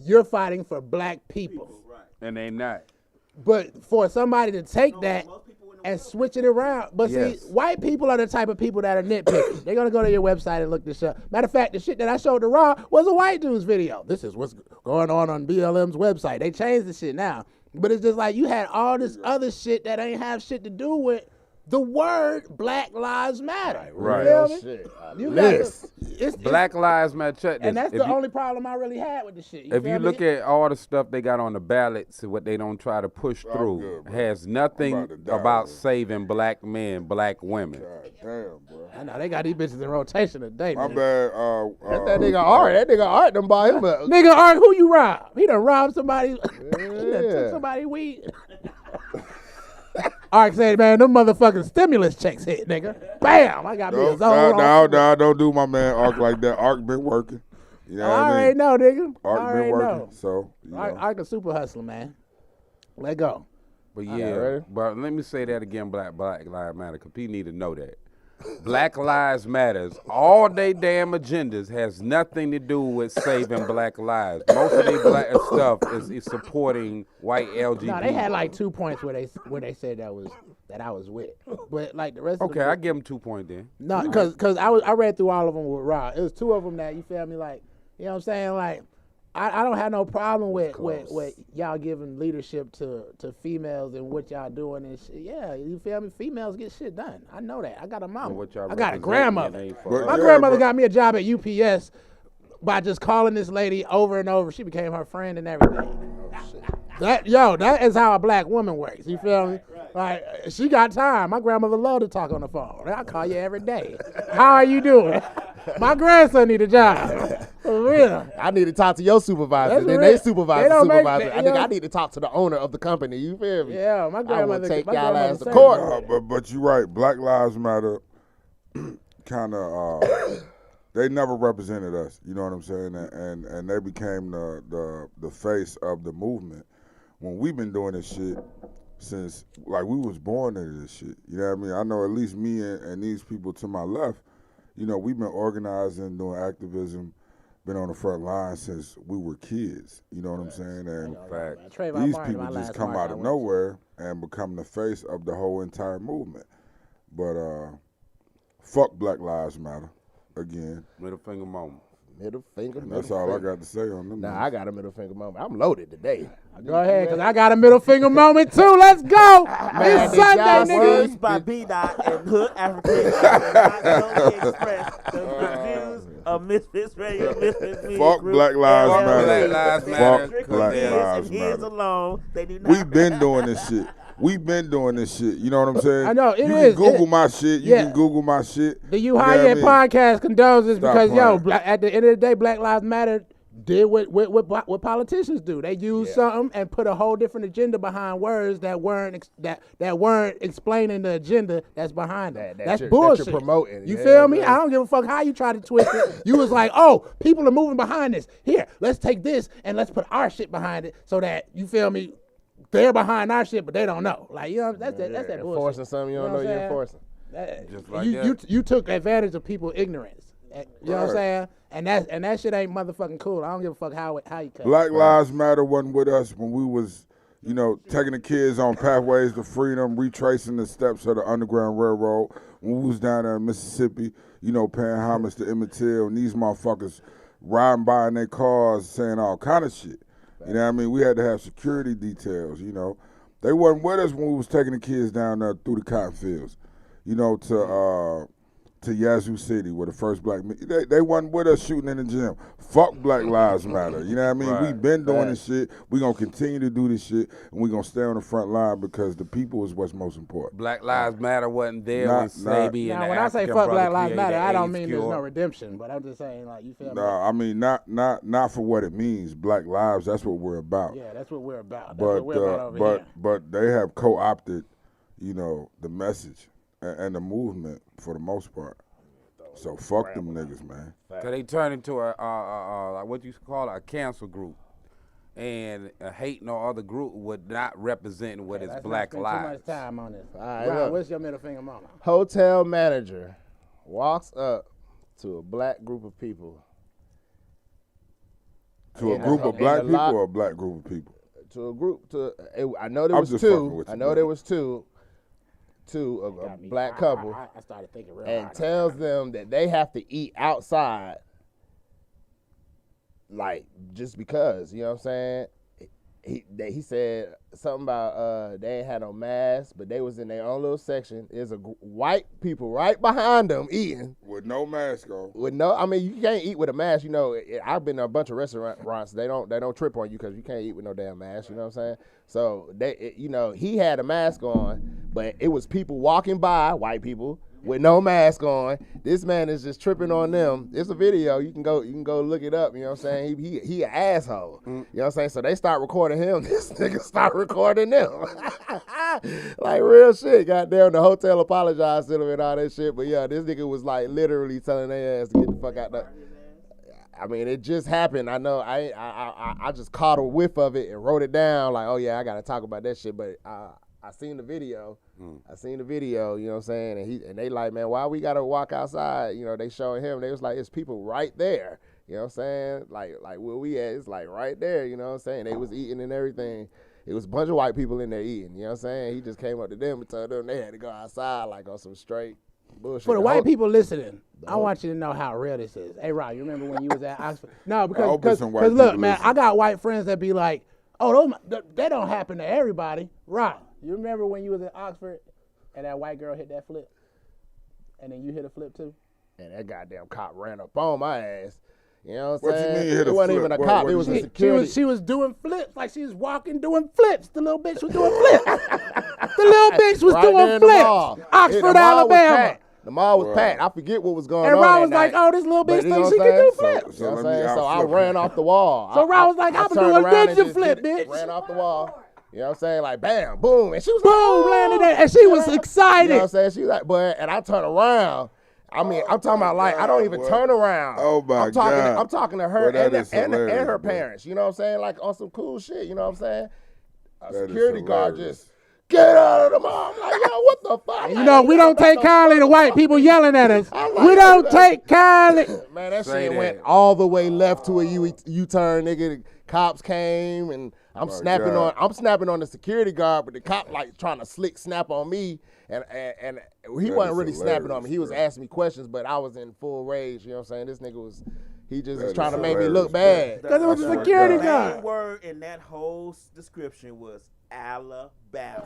you're fighting for black people. And they not. But for somebody to take that and switch it around, but Yes. see, white people are the type of people that are nitpicky. They're gonna go to your website and look this up. Matter of fact, the shit that I showed to Raw was a white dude's video. This is what's going on BLM's website. They changed the shit now, but it's just like you had all this other shit that ain't have shit to do with the word Black Lives Matter. Right. You feel me? Shit. You got it's Black Lives Matter. Check this. and that's If the you- only problem I really had with the shit. If you look at all the stuff they got on the ballots, what they don't try to push through, good, bro. has I'm nothing about to die, about bro. saving black men, black women. God damn, bro. I know they got these bitches in rotation today. My nigga. bad. That's that nigga Art. That nigga Art done bought him a. Nigga, Art, who you rob? He done robbed somebody. He done Yeah. took somebody weed. Art said, man, them motherfucking stimulus checks hit, nigga. Bam! I got me a zone. No, don't do my man Ark like that. Ark been working. You know I what I already mean? know, nigga. I Ark been already working. know. So, you know. Art a super hustler, man. Let go. But yeah, ready? but let me say that again, Black Lives Matter, because people need to know that. Black Lives Matters, all they damn agendas has nothing to do with saving black lives. Most of their black stuff is supporting white LGBT. No, they had like 2 points where they said that I was with, but like the rest. Okay, of I give them 2 points then. No, because I read through all of them with Rob. It was 2 of them that, you feel me, like, you know what I'm saying, like. I don't have no problem with y'all giving leadership to females and what y'all doing and shit. Yeah, you feel me? Females get shit done. I know that. I got a mama. what y'all I got a representing grandmother. ain't for But My yeah, grandmother but- got me a job at UPS by just calling this lady over and over. She became her friend and everything. That is how a black woman works. You feel me? Like, she got time. My grandmother loved to talk on the phone. I call you every day. How are you doing? My grandson need a job. For real. I need to talk to your supervisor. That's Then real. they supervise They the don't make- supervisor. they- I think I need to talk to the owner of the company. You feel me? Yeah, my I grandmother. will take my y'all grandmother ass to said court. that. But you're right. Black Lives Matter kind of they never represented us. You know what I'm saying? And they became the face of the movement when we've been doing this shit since like we was born into this shit. You know what I mean? I know at least me and these people to my left. You know, we've been organizing, doing activism, been on the front line since we were kids. You know what I'm saying? And Trayvon these Martin, people my just last come march out I of went nowhere and become the face of the whole entire movement. But fuck Black Lives Matter again. Middle finger moment. Middle finger. And that's middle all I finger. got to say on them. Nah, I got a middle finger moment. I'm loaded today. Go ahead, because I got a middle finger moment too. Let's go. It's did y'all Sunday, see- nigga. Words by B. Dot and Hood African not solely express the views of Misfits Radio, Misfits Media Fuck Group, Black Lives LLC. Matter. Black Lives Fuck Matter. Strictly Black his Lives and his Matter. alone. They do not. We've been doing this shit. We've been doing this shit. You know what I'm saying? I know, it you is. can Google my shit. You Yeah. can Google my shit. The U You know High what I Yet mean? PotCast condones this Stop because, playing. at the end of the day, Black Lives Matter did what politicians do. They use something and put a whole different agenda behind words that weren't explaining the agenda that's behind it. That's bullshit. That you're promoting. You feel me? I don't give a fuck how you try to twist it. You was like, oh, people are moving behind this. Here, let's take this and let's put our shit behind it so that, you feel me, they're behind our shit, but they don't know. Like, you know, that's that bullshit. Enforcing something you don't know you're enforcing. Just like You took advantage of people's ignorance. You know what I'm saying? And that shit ain't motherfucking cool. I don't give a fuck how you cut. Black Lives Matter wasn't with us when we was, you know, taking the kids on pathways to freedom, retracing the steps of the Underground Railroad. When we was down there in Mississippi, you know, paying homage to Emmett Till, and these motherfuckers riding by in their cars saying all kind of shit. You know what I mean? We had to have security details, you know. They wasn't with us when we was taking the kids down there through the cotton fields, you know, to Yazoo City, where the first black men, they wasn't with us shooting in the gym. Fuck Black Lives Matter. You know what I mean? Right. We been doing this shit. We gonna continue to do this shit, and we gonna stay on the front line because the people is what's most important. Black Lives Matter wasn't there when Sabi and Now, the when I say African fuck brother Black Lives created Matter, I don't AIDS mean cure. there's no redemption, but I'm just saying, like, you feel me? No, I mean not for what it means. Black lives, that's what we're about. Yeah, that's what we're about. That's But what we're about over here. but they have co-opted, you know, the message and the movement for the most part. So fuck them niggas, man. Cause they turned into a like what you call it, a cancel group, and hating on other group would not represent what is Let's Black not spend lives. Too much time on this. All right, Ron, look. what's your middle finger, mama? Hotel manager walks up to a black group of people. To a And group a- of black and a people lot- or a black group of people? To a group, I know there I'm was just fucking two. with you, I know man. there was two, a Got me. black couple, I started thinking real and hard. tells them that they have to eat outside, like, just because, you know what I'm saying? He said something about they ain't had no masks, but they was in their own little section. There's white people right behind them eating. With no mask on. With no, I mean, you can't eat with a mask. You know, I've been to a bunch of restaurants. They don't trip on you because you can't eat with no damn mask. You know what I'm saying? So he had a mask on, but it was people walking by, white people with no mask on. This man is just tripping on them. It's a video. You can go look it up. You know what I'm saying? He an asshole. You know what I'm saying? So they start recording him. This nigga start recording them. Like real shit. Goddamn, the hotel apologized to him and all that shit. But yeah, this nigga was like literally telling their ass to get the fuck out there. I mean, it just happened. I know. I just caught a whiff of it and wrote it down. Like, oh yeah, I gotta talk about that shit. But I seen the video. I seen the video. You know what I'm saying? And they like, man, why we gotta walk outside? You know, they showing him. They was like, it's people right there. You know what I'm saying? Like where we at? It's like right there. You know what I'm saying? They was eating and everything. It was a bunch of white people in there eating. You know what I'm saying? He just came up to them and told them they had to go outside like on some straight bullshit. For the white people listening, I want you to know how real this is. Hey, Rob, you remember when you was at Oxford? No, because some white look, people man, listen. I got white friends that be like, oh, that don't happen to everybody. Rob, you remember when you was at Oxford and that white girl hit that flip? And then you hit a flip too? And that goddamn cop ran up on my ass. You know what I'm What you saying? mean hit a It wasn't flip? even a What- cop. what It you was a mean? security. She was doing flips, like she was walking doing flips. The little bitch was doing flips. The little bitch was right there doing in the mall. flips. Yeah, Oxford, the mall was Alabama. packed. The mall was Wow. packed. I forget what was going And on. Rob that was like, night. oh, this little bitch But you know thinks she what I'm can do saying? flips. You know what I'm let me saying? So I out-flip ran her. off the wall. So Rob was like, I I'm turned doing around and ninja just flip, did it, bitch. Ran off the wall. You know what I'm saying? Like, bam, boom. And she was Boom, like, oh. landed there. And she was You know excited. what I'm saying? She was like, but, and I turned around. I mean, I'm talking about like, I don't even God, turn around. Oh, my I'm talking, God. I'm talking to her Boy, that and, is and hilarious, her bro. parents. You know what I'm saying? Like on some cool shit. You know what I'm saying? A That is security guard hilarious. just, get out of the mall. I'm like, yo, what the fuck? You know, we don't take kindly to white people yelling at us. I'm like, We don't take kindly. Man, that Say shit that. went all the way left to a U-turn, nigga. The cops came and I'm snapping on the security guard, but the cop like trying to slick snap on me, and he That wasn't is really snapping on me. He was hilarious, bro. asking me questions, but I was in full rage. You know what I'm saying? This nigga was, he just was That trying is to make me hilarious, look bad. Because it was a That's security right. The main guard. word in that whole description was Alabama.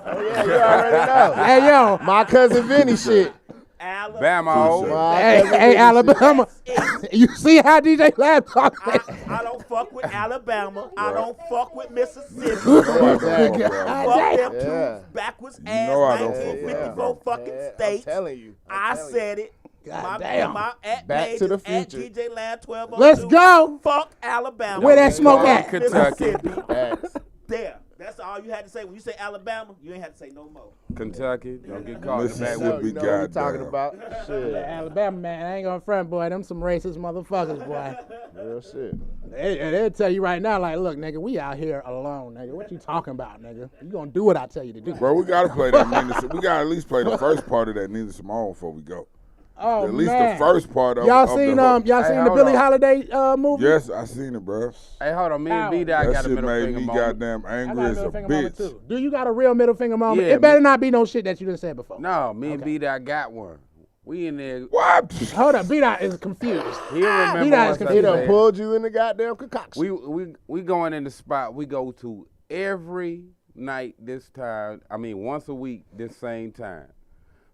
Yeah, you already know. Hey, yo. My cousin Vinny shit. Bama, Touche. oh. My Hey, cousin hey, Vinny Alabama. That's You see how DJ Lab talking? I don't fuck with Alabama. I don't fuck with Mississippi. Exactly. Fuck them Yeah. two backwards You ass know I don't fuck with 1954 fucking Yeah, states. I'm telling you. I said it. God damn. My at Back page to the is at future. TJ Land 1202. Let's go. Fuck Alabama. Where that smoke Fuck at? Kentucky. Mississippi. Facts. There. That's all you had to say. When you say Alabama, you ain't had to say no more. Kentucky. Don't get caught in the Mississippi. back. You know what we talking Goddamn. about? Shit. Alabama, man, I ain't gonna front, boy. Them some racist motherfuckers, boy. Real shit. They'll tell you right now, like, look, nigga, we out here alone, nigga. What you talking about, nigga? You gonna do what I tell you to do. Bro, we gotta play that Nina. We gotta at least play the first part of that Nina Simone before we go. Oh, At least man. the first part of Y'all of seen the hook. y'all seen the hold Billie on. Holiday movie? Yes, I seen it, bro. Hey, hold on. Me and Ow. B-Dot That got a shit middle made finger me moment. goddamn I angry got a as a middle finger moment bitch. too. Do you got a real middle finger moment? Yeah, It better not be no shit that you done said before. No, me and B-Dot got one. We in there. What? Hold up, B-Dot is confused. He'll remember B-Dot is once I confused. He done say it. pulled you in the goddamn concoction. We going in the spot we go to every night this time. I mean, once a week this same time.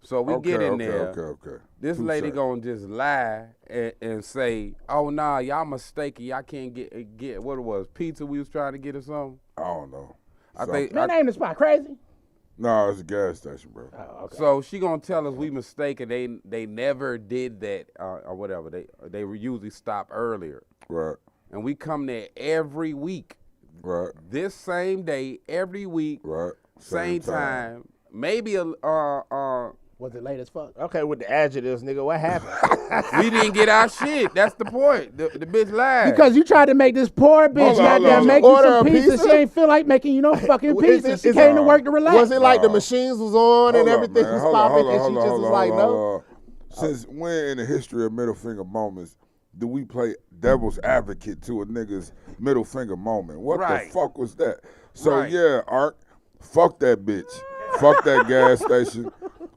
So we get in there. Okay. This Touche. lady gonna just lie and say, "Oh nah, y'all mistaken. Y'all can't get what it was pizza we was trying to get or something." I don't know. I think Man, name the spot crazy. No, it's a gas station, bro. Oh, okay. so. She gonna tell us we mistaken. They never did that or whatever. They usually stop earlier, Right. and we come there every week. Right. This same day every week, Right. same time. Maybe Was it late as fuck? Okay, with the adjectives, nigga, what happened? we didn't get our shit. That's the point. The bitch lied. Because you tried to make this poor bitch Hold on, goddamn hold make on. you Order some a pizza. pizza? She ain't feel like making you no fucking Is pizza. it- She is came it- to work to relax. Was it like the No. machines was on and Hold up, everything man. was Hold on, popping hold and on, she hold just on, was hold like, on, no? hold on. Since when in the history of middle finger moments do we play devil's advocate to a nigga's middle finger moment? What Right. the fuck was that? So Right. yeah, Art, fuck that bitch. Fuck that gas station.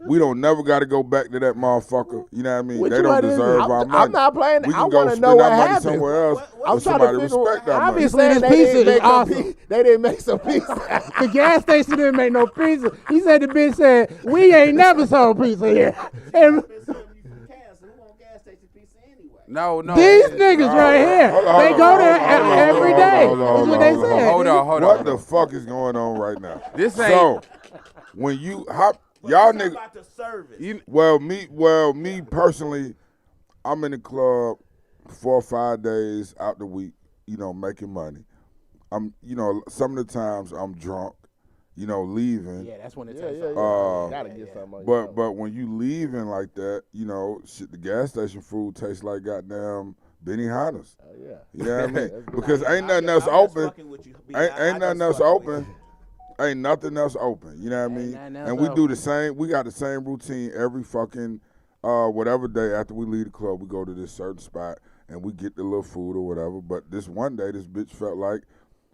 We don't never got to go back to that motherfucker. You know what I mean? Which They don't one is it? deserve our money. I'm not playing. We I can go want to spend know what our money happened. somewhere else. I'm for trying to somebody figure. respect our money. Obviously, Saying this they pizza didn't is make awesome. no they didn't make some pizza. The gas station didn't make no pizza. He said the bitch said, we ain't never sold pizza here. And Been serving you some cash, so who want gas station pizza anyway? No. these niggas right here, Hold on, they hold go on, there hold on, every hold on, day. hold on, That's hold what on, they hold on, said. Hold on, hold What on. the fuck is going on right now? This ain't. So, when you hop, y'all I'm talking niggas. about the service. Me personally, I'm in the club 4 or 5 days out the week, making money. Some of the times I'm drunk, leaving. Yeah, that's when it Yeah, takes yeah, yeah. Uh, Gotta get something on your But when you leaving like that, the gas station food tastes like goddamn Benihana's. yeah. You know what I mean? That's good. Because ain't nothing I'm else just open. fucking with you, B. Ain't I nothing just else fucking with open. Ain't nothing else open. You know what I mean? nothing else And we do open. the same. We got the same routine every fucking whatever day after we leave the club. We go to this certain spot and we get the little food or whatever. But this one day, this bitch felt like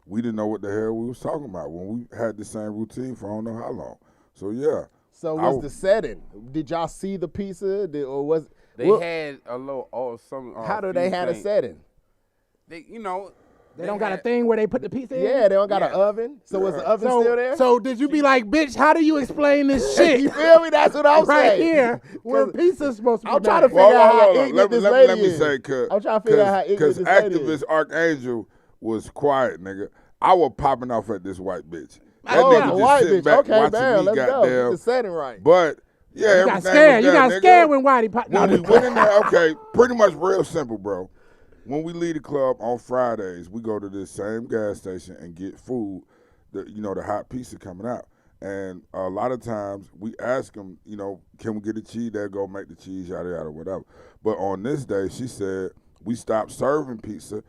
we didn't know what the hell we was talking about when we had the same routine for I don't know how long. So yeah. So I was w- the setting? Did y'all see the pizza? Or was They what- had a little some. how do few they have a things. setting? They They don't got a thing where they put the pizza in? Yeah, they don't got an Yeah. oven. So was the oven still there? So did you be like, bitch, how do you explain this shit? you feel me? That's what I'm right saying. here where 'Cause pizza's supposed to be I'm trying to made. figure out how hold on. ignorant this Let lady me is. say, cause I'm trying to figure out how ignorant this lady activist is. Archangel was quiet, nigga. I was popping off at this white bitch. That Oh, nigga the just white sitting bitch. back Okay, watching man, me, let's go. Get goddamn. the setting right. But yeah, You everything got scared. was You there, got nigga. scared when Whitey popped. When we went in there, okay, pretty much real simple, bro. When we leave the club on Fridays, we go to this same gas station and get food, the hot pizza coming out. And a lot of times we ask them, can we get a cheese? They'll go make the cheese, yada, yada, whatever. But on this day, she said, we stopped serving pizza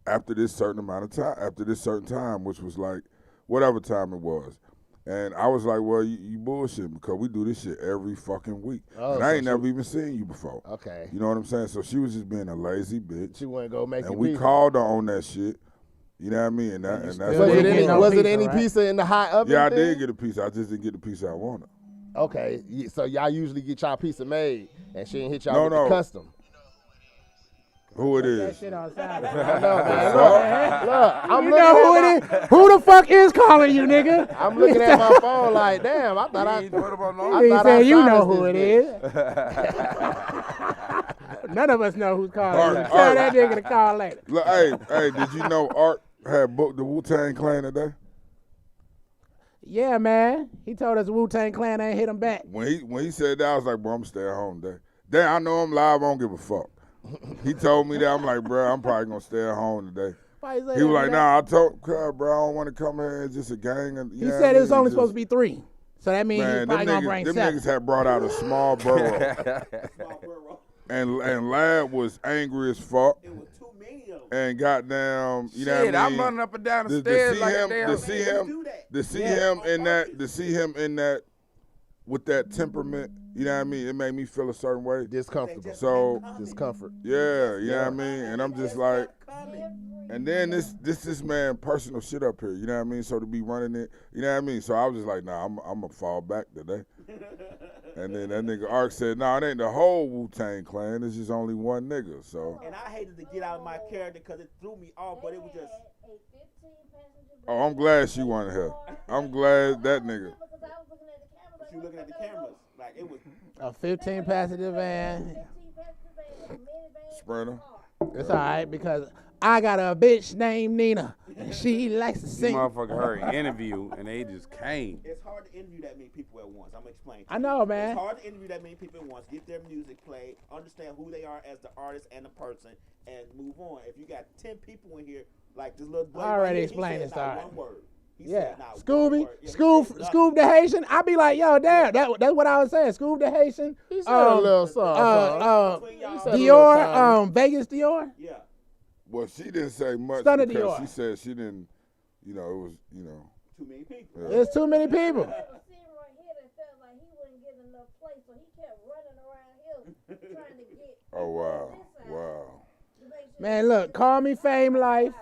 after this certain amount of time, after this certain time, which was like whatever time it was. And I was like, well, you bullshit because we do this shit every fucking week. Oh, and so I ain't she- never even seen you before. Okay. You know what I'm saying? So she was just being a lazy bitch. She wouldn't go make And you we pizza. called her on that shit. You know what I mean? And that's still Was what it didn't we any, get did. no was it pizza, any right? pizza in the hot oven? Yeah, I thing? did get a pizza. I just didn't get the pizza I wanted. Okay, so y'all usually get y'all pizza made, and she didn't hit y'all with No. the custom. Who it That is? shit outside. I know, man. Look, I'm You looking know who at it is? Who the fuck is calling you, nigga? I'm looking at my phone like, damn. I thought I. What about I no? He thought said, you know silenced who it this is. None of us know who's calling Art, you. Tell Art. that nigga to call later. Look, hey, did you know Art had booked the Wu-Tang Clan today? Yeah, man. He told us Wu-Tang Clan ain't hit him back. When he said that, I was like, bro, I'm staying home today. Damn, I know I'm live. I don't give a fuck. He told me that. I'm like, bro, I'm probably gonna stay at home today. He was like, nah, I told, bro, I don't want to come here. It's just a gang. And, he said it was only supposed to be 3. So that means he's probably going to bring 7. Them niggas had brought out a small burrow. and Lad was angry as fuck. It was too many of them. And goddamn, you know what I mean? I'm running up and down the stairs like a damn. To see him in that, with that temperament, you know what I mean? It made me feel a certain way. Discomfortable. So, discomfort. yeah, you know what I mean? And I'm just like, and then this man personal shit up here, you know what I mean? So to be running it, you know what I mean? So I was just like, nah, I'm gonna fall back today. And then that nigga Ark said, nah, it ain't the whole Wu-Tang Clan, it's just only one nigga, so. And I hated to get out of my character because it threw me off, but it was just. Oh, I'm glad she wanted her. I'm glad that nigga. But you looking at the cameras, like it was. A 15-passenger van. Sprinter. It's all right because I got a bitch named Nina, and she likes to sing. Motherfucker heard an interview, and they just came. It's hard to interview that many people at once. I'm going to explain. I know, man. It's hard to interview that many people at once, get their music played, understand who they are as the artist and the person, and move on. If you got 10 people in here, like this little boy, I already right explained here, this, he said all not right. one word. He Yeah, said not Scooby, one word. Yeah, he said nothing. Scoob the Haitian. I be like, yo, damn, that's what I was saying. Scoob the Haitian. He said a little song. Between y'all, Dior, Vegas Dior. yeah. Well, she didn't say much Stunner because Dior. she said she didn't, it was, Too many people. Yeah. It's too many people. Right here that felt like he wouldn't get enough play, so he kept running around here trying to get. Oh, wow. Wow. to make sure Man, look, Call Me Fame Life,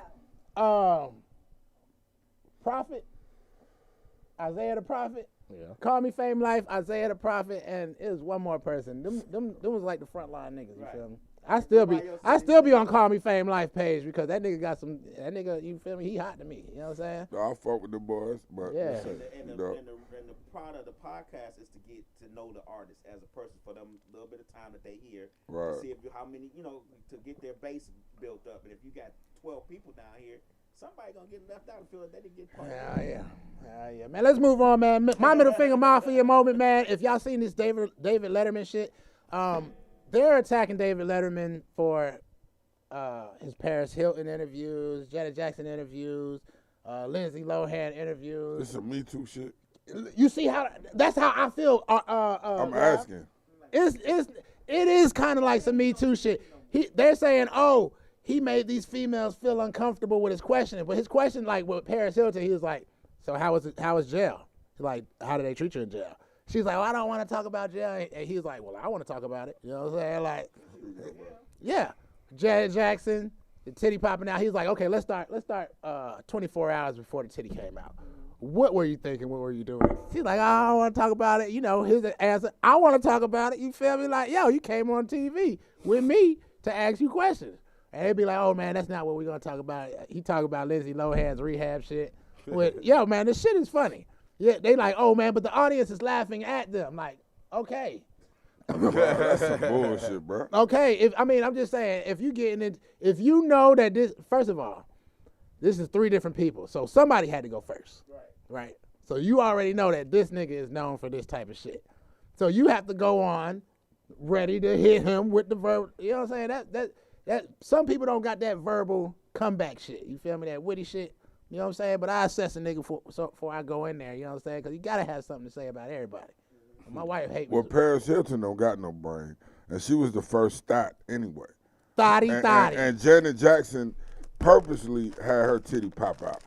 Prophet, Isaiah the Prophet. Yeah. Call Me Fame Life, Isaiah the Prophet, and it was one more person. Them was like the frontline niggas. You feel me? I still be on Call Me Fame Life page because that nigga, you feel me? He hot to me. You know what I'm saying? I fuck with the boys, but Yeah. And the part of the podcast is to get to know the artist as a person for them little bit of time that they hear. Right. To see how many, to get their base built up. And if you got 12 people down here, somebody gonna get left out and feel like they didn't get part of it. Yeah, man. Let's move on, man. My middle finger mafia moment, man. If y'all seen this David Letterman shit, they're attacking David Letterman for his Paris Hilton interviews, Janet Jackson interviews, Lindsay Lohan interviews. This is some Me Too shit. You see how that's how I feel. I'm asking. It is kind of like some Me Too shit. They're saying, oh, he made these females feel uncomfortable with his questioning. But his question, like with Paris Hilton, he was like, so how was jail? He's like, how did they treat you in jail? She's like, well, I don't want to talk about jail. And he's like, well, I want to talk about it. You know what I'm saying? Like, yeah. Janet Jackson, the titty popping out. He's like, okay, let's start 24 hours before the titty came out. What were you thinking? What were you doing? She's like, I don't want to talk about it. His answer, I want to talk about it. You feel me? Like, yo, you came on TV with me to ask you questions. And they'd be like, oh, man, that's not what we're going to talk about. He talk about Lindsay Lohan's rehab shit. Yo, man, this shit is funny. Yeah, they like, oh, man, but the audience is laughing at them. Like, okay. That's some bullshit, bro. Okay, I'm just saying, if you know that this, first of all, this is 3 different people. So somebody had to go first. Right. So you already know that this nigga is known for this type of shit. So you have to go on ready to hit him with the verb. You know what I'm saying? That some people don't got that verbal comeback shit. You feel me? That witty shit. You know what I'm saying? But I assess a nigga before I go in there. You know what I'm saying? Because you got to have something to say about everybody. My wife hates me. Well, Paris Hilton don't got no brain. And she was the first thought anyway. Thotty. And Janet Jackson purposely had her titty pop out.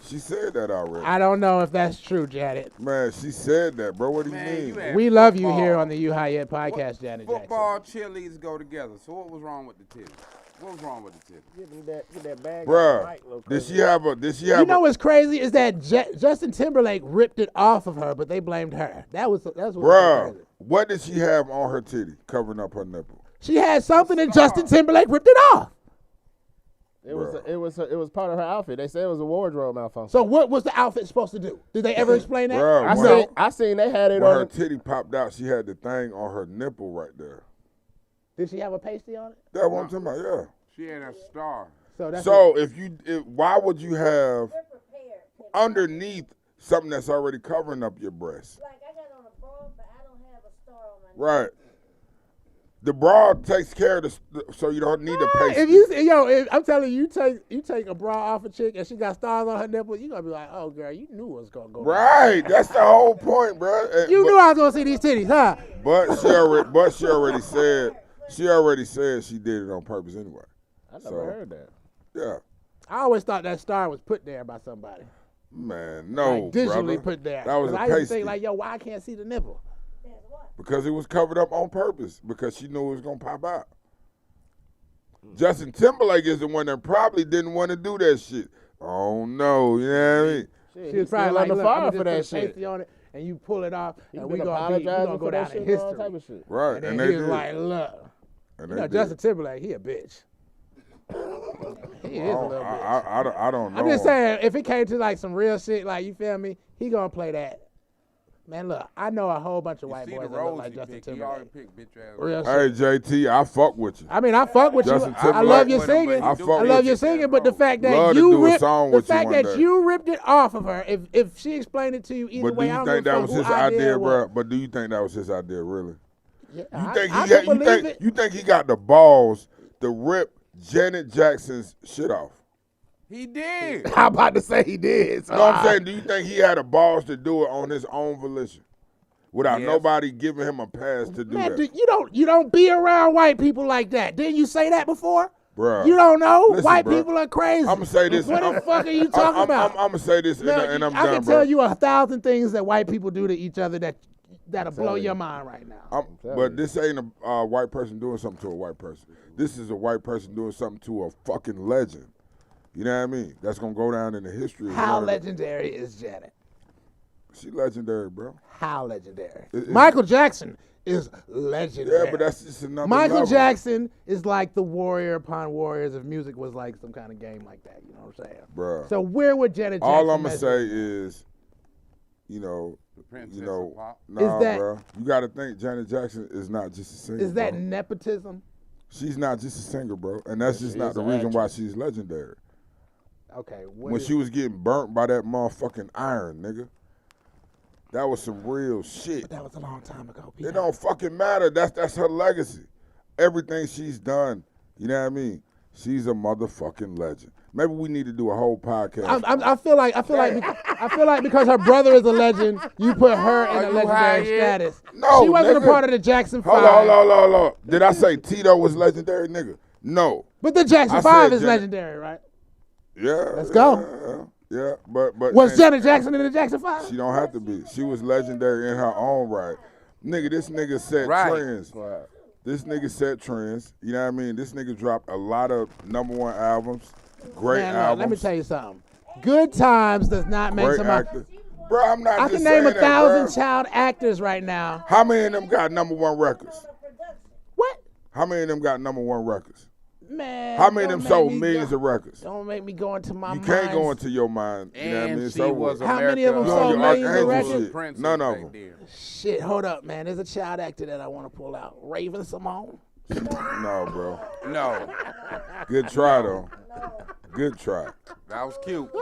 She said that already. I don't know if that's true, Janet. Man, she said that, bro. What do you mean? We love you here on the U High Yet PotCast, Janet Jackson. Football, cheerleaders go together. So what was wrong with the titty? What was wrong with the titty? Get that bag. Bruh, did she have You know what's crazy is that Justin Timberlake ripped it off of her, but they blamed her. That's what. Bruh, what did she have on her titty covering up her nipple? She had something, and Justin Timberlake ripped it off. It was part of her outfit. They said it was a wardrobe malfunction. So what was the outfit supposed to do? Did they ever explain that? Bruh, I seen they had it when on. her titty popped out, she had the thing on her nipple right there. Did she have a pasty on it? That's what I'm talking about, yeah. She had a star. Why would you have underneath something that's already covering up your breast? Like I got on a bra, but I don't have a star on my neck. Right. The bra takes care of so you don't need to pay. I'm telling you, you take a bra off a chick and she got stars on her nipple, you gonna be like, oh girl, you knew it was gonna go. Right, that's the whole point, bro. You knew I was gonna see these titties, huh? But she already said she did it on purpose anyway. I never heard that. Yeah. I always thought that star was put there by somebody. Man, no, like digitally brother. put there. That was a I used to pasty. think like, yo, why I can't see the nipple? Because it was covered up on purpose. Because she knew it was gonna pop out. Justin Timberlake is the one that probably didn't want to do that shit. Oh no, you know what I mean? She was probably like, on the look, fire I'm for that shit. On it, and you pull it off, and we gonna apologizing go down in and all type history. of shit. Right, And then he was like, look, Justin Timberlake, he a bitch. He is a little bitch. I don't know. I'm just saying, if it came to like some real shit, like you feel me, he gonna play that. Man, look, I know a whole bunch of white boys that look like Justin Timberlake. Real shit. Hey JT, I fuck with you. I mean, I fuck with Justin you. I love your Timberlake, singing. I I fuck love with your you. singing, but the fact that Love to you do a ripped song the with you fact one that day. you ripped it off of her, if she explained it to you either But do way, you I don't think give a that fuck was his who idea, was. bro? But do you think that was his idea, really? Yeah, You think he got the balls to rip Janet Jackson's shit off? He did. I'm about to say he did. So You know what I'm saying? Do you think he had the balls to do it on his own volition? Without nobody giving him a pass to do Man, that? you don't be around white people like that. Didn't you say that before? Bruh. You don't know? Listen, White bruh. people are crazy. I'm going to say this. What the fuck are you talking about? I'm going to say this Man, and I'm I done, can bro. tell you 1,000 things that white people do to each other that'll blow your mind right now. But this ain't a white person doing something to a white person. This is a white person doing something to a fucking legend. You know what I mean? That's going to go down in the history. How legendary is Janet? She legendary, bro. How legendary? Michael Jackson is legendary. Yeah, but that's just another Michael level. Jackson is like the warrior upon warriors if music was like some kind of game like that. You know what I'm saying? Bruh. So where would Janet Jackson All I'm going to measure? say is, nah, that- bro. You got to think Janet Jackson is not just a singer. Is that bro. nepotism? She's not just a singer, bro. And that's just not the reason why she's legendary. Okay. When she was getting burnt by that motherfucking iron, nigga. That was some real shit. That was a long time ago. It don't fucking matter. That's her legacy. Everything she's done, you know what I mean? She's a motherfucking legend. Maybe we need to do a whole podcast. I feel like because her brother is a legend, you put her in a legendary status. No, she wasn't nigga. a part of the Jackson 5. Hold on. Did I say Tito was legendary, nigga? No. But the Jackson I 5 said is legendary, right? Yeah. Let's go. Yeah, but Was Janet Jackson in the Jackson 5? She don't have to be. She was legendary in her own right. Nigga, this nigga set trends. Right. This nigga set trends. You know what I mean? This nigga dropped a lot of #1 albums. Great Man, look, albums. let me tell you something. Good times does not make Great somebody. actor. Bro, I'm not I just can name saying 1,000 that, bro. child actors right now. How many of them got #1 records? What? How many of them got #1 records? Man. How many of don't them make sold me millions go- of records? Don't make me go into my You mind. can't go into your mind. You know what I mean? She was How many of them America's sold millions of Archangel records? shit. None of them. Shit, hold up, man. There's a child actor that I want to pull out. Raven Simone. No, bro. No, Good try, though. Good try. that was cute. but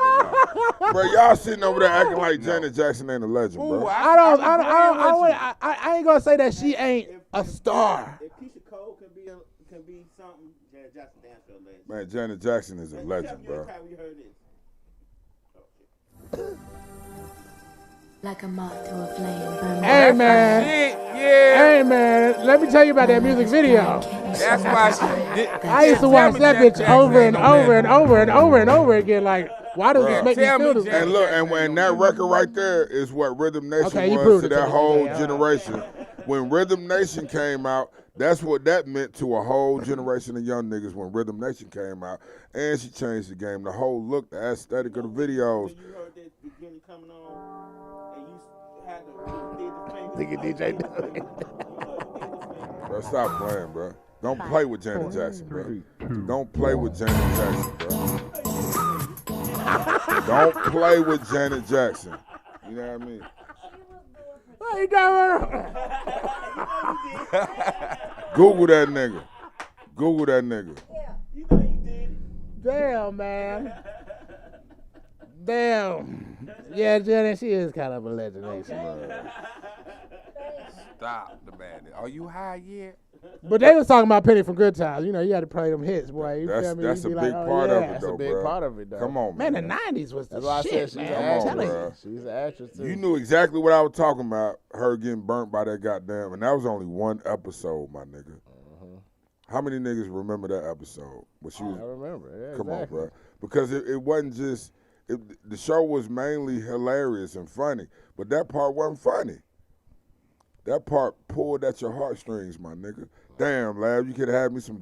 no. Bro, y'all sitting over there acting like Janet Jackson ain't a legend, bro. Ooh, I ain't gonna say that she ain't a star. If Keisha Cole can be something, Janet Jackson damn sure legend. Man, Janet Jackson is a legend, bro. We heard this. Like a moth to a flame burning. Hey man, Shit, yeah. hey man, let me tell you about that music video. That's why she did. I used to watch that bitch over and over and over and over and over again. Like, why does this make me Tell me, feel this? Janet And look, and when that record right there is what Rhythm Nation Okay, you was proved to it to that me whole today. generation. When Rhythm Nation came out, that's what that meant to a whole generation of young niggas when Rhythm Nation came out. And she changed the game. The whole look, the aesthetic of the videos. When you heard this beginning coming on, and you had to Think of DJ Dolly. Bro, stop playing, bro. Don't play with Janet Jackson, bro. Don't play with Janet Jackson, bro. Don't play with Janet Jackson. You know what I mean? What you doing? Google that nigga. Google that nigga. You know you did. Damn, man. Damn. Yeah, Janet, she is kind of a legend, ain't she? Stop the man. Are you high yet? But they was talking about Penny from Good Times. You know, you had to play them hits, boy. You feel me? That's a You be big like, part oh, of yeah. it, That's though, a big bruh. part of it, though. Come on, Man, man. the 90s was the That's why I shit, said she's man. an Come I'm on, telling bruh. you. She's an actress, too. You knew exactly what I was talking about, her getting burnt by that goddamn, and that was only one episode, my nigga. How many niggas remember that episode? When she was, I remember. Yeah, come exactly. on, bro. Because it wasn't just, the show was mainly hilarious and funny, but that part wasn't funny. That part pulled at your heartstrings, my nigga. Damn, lad, you could have had me some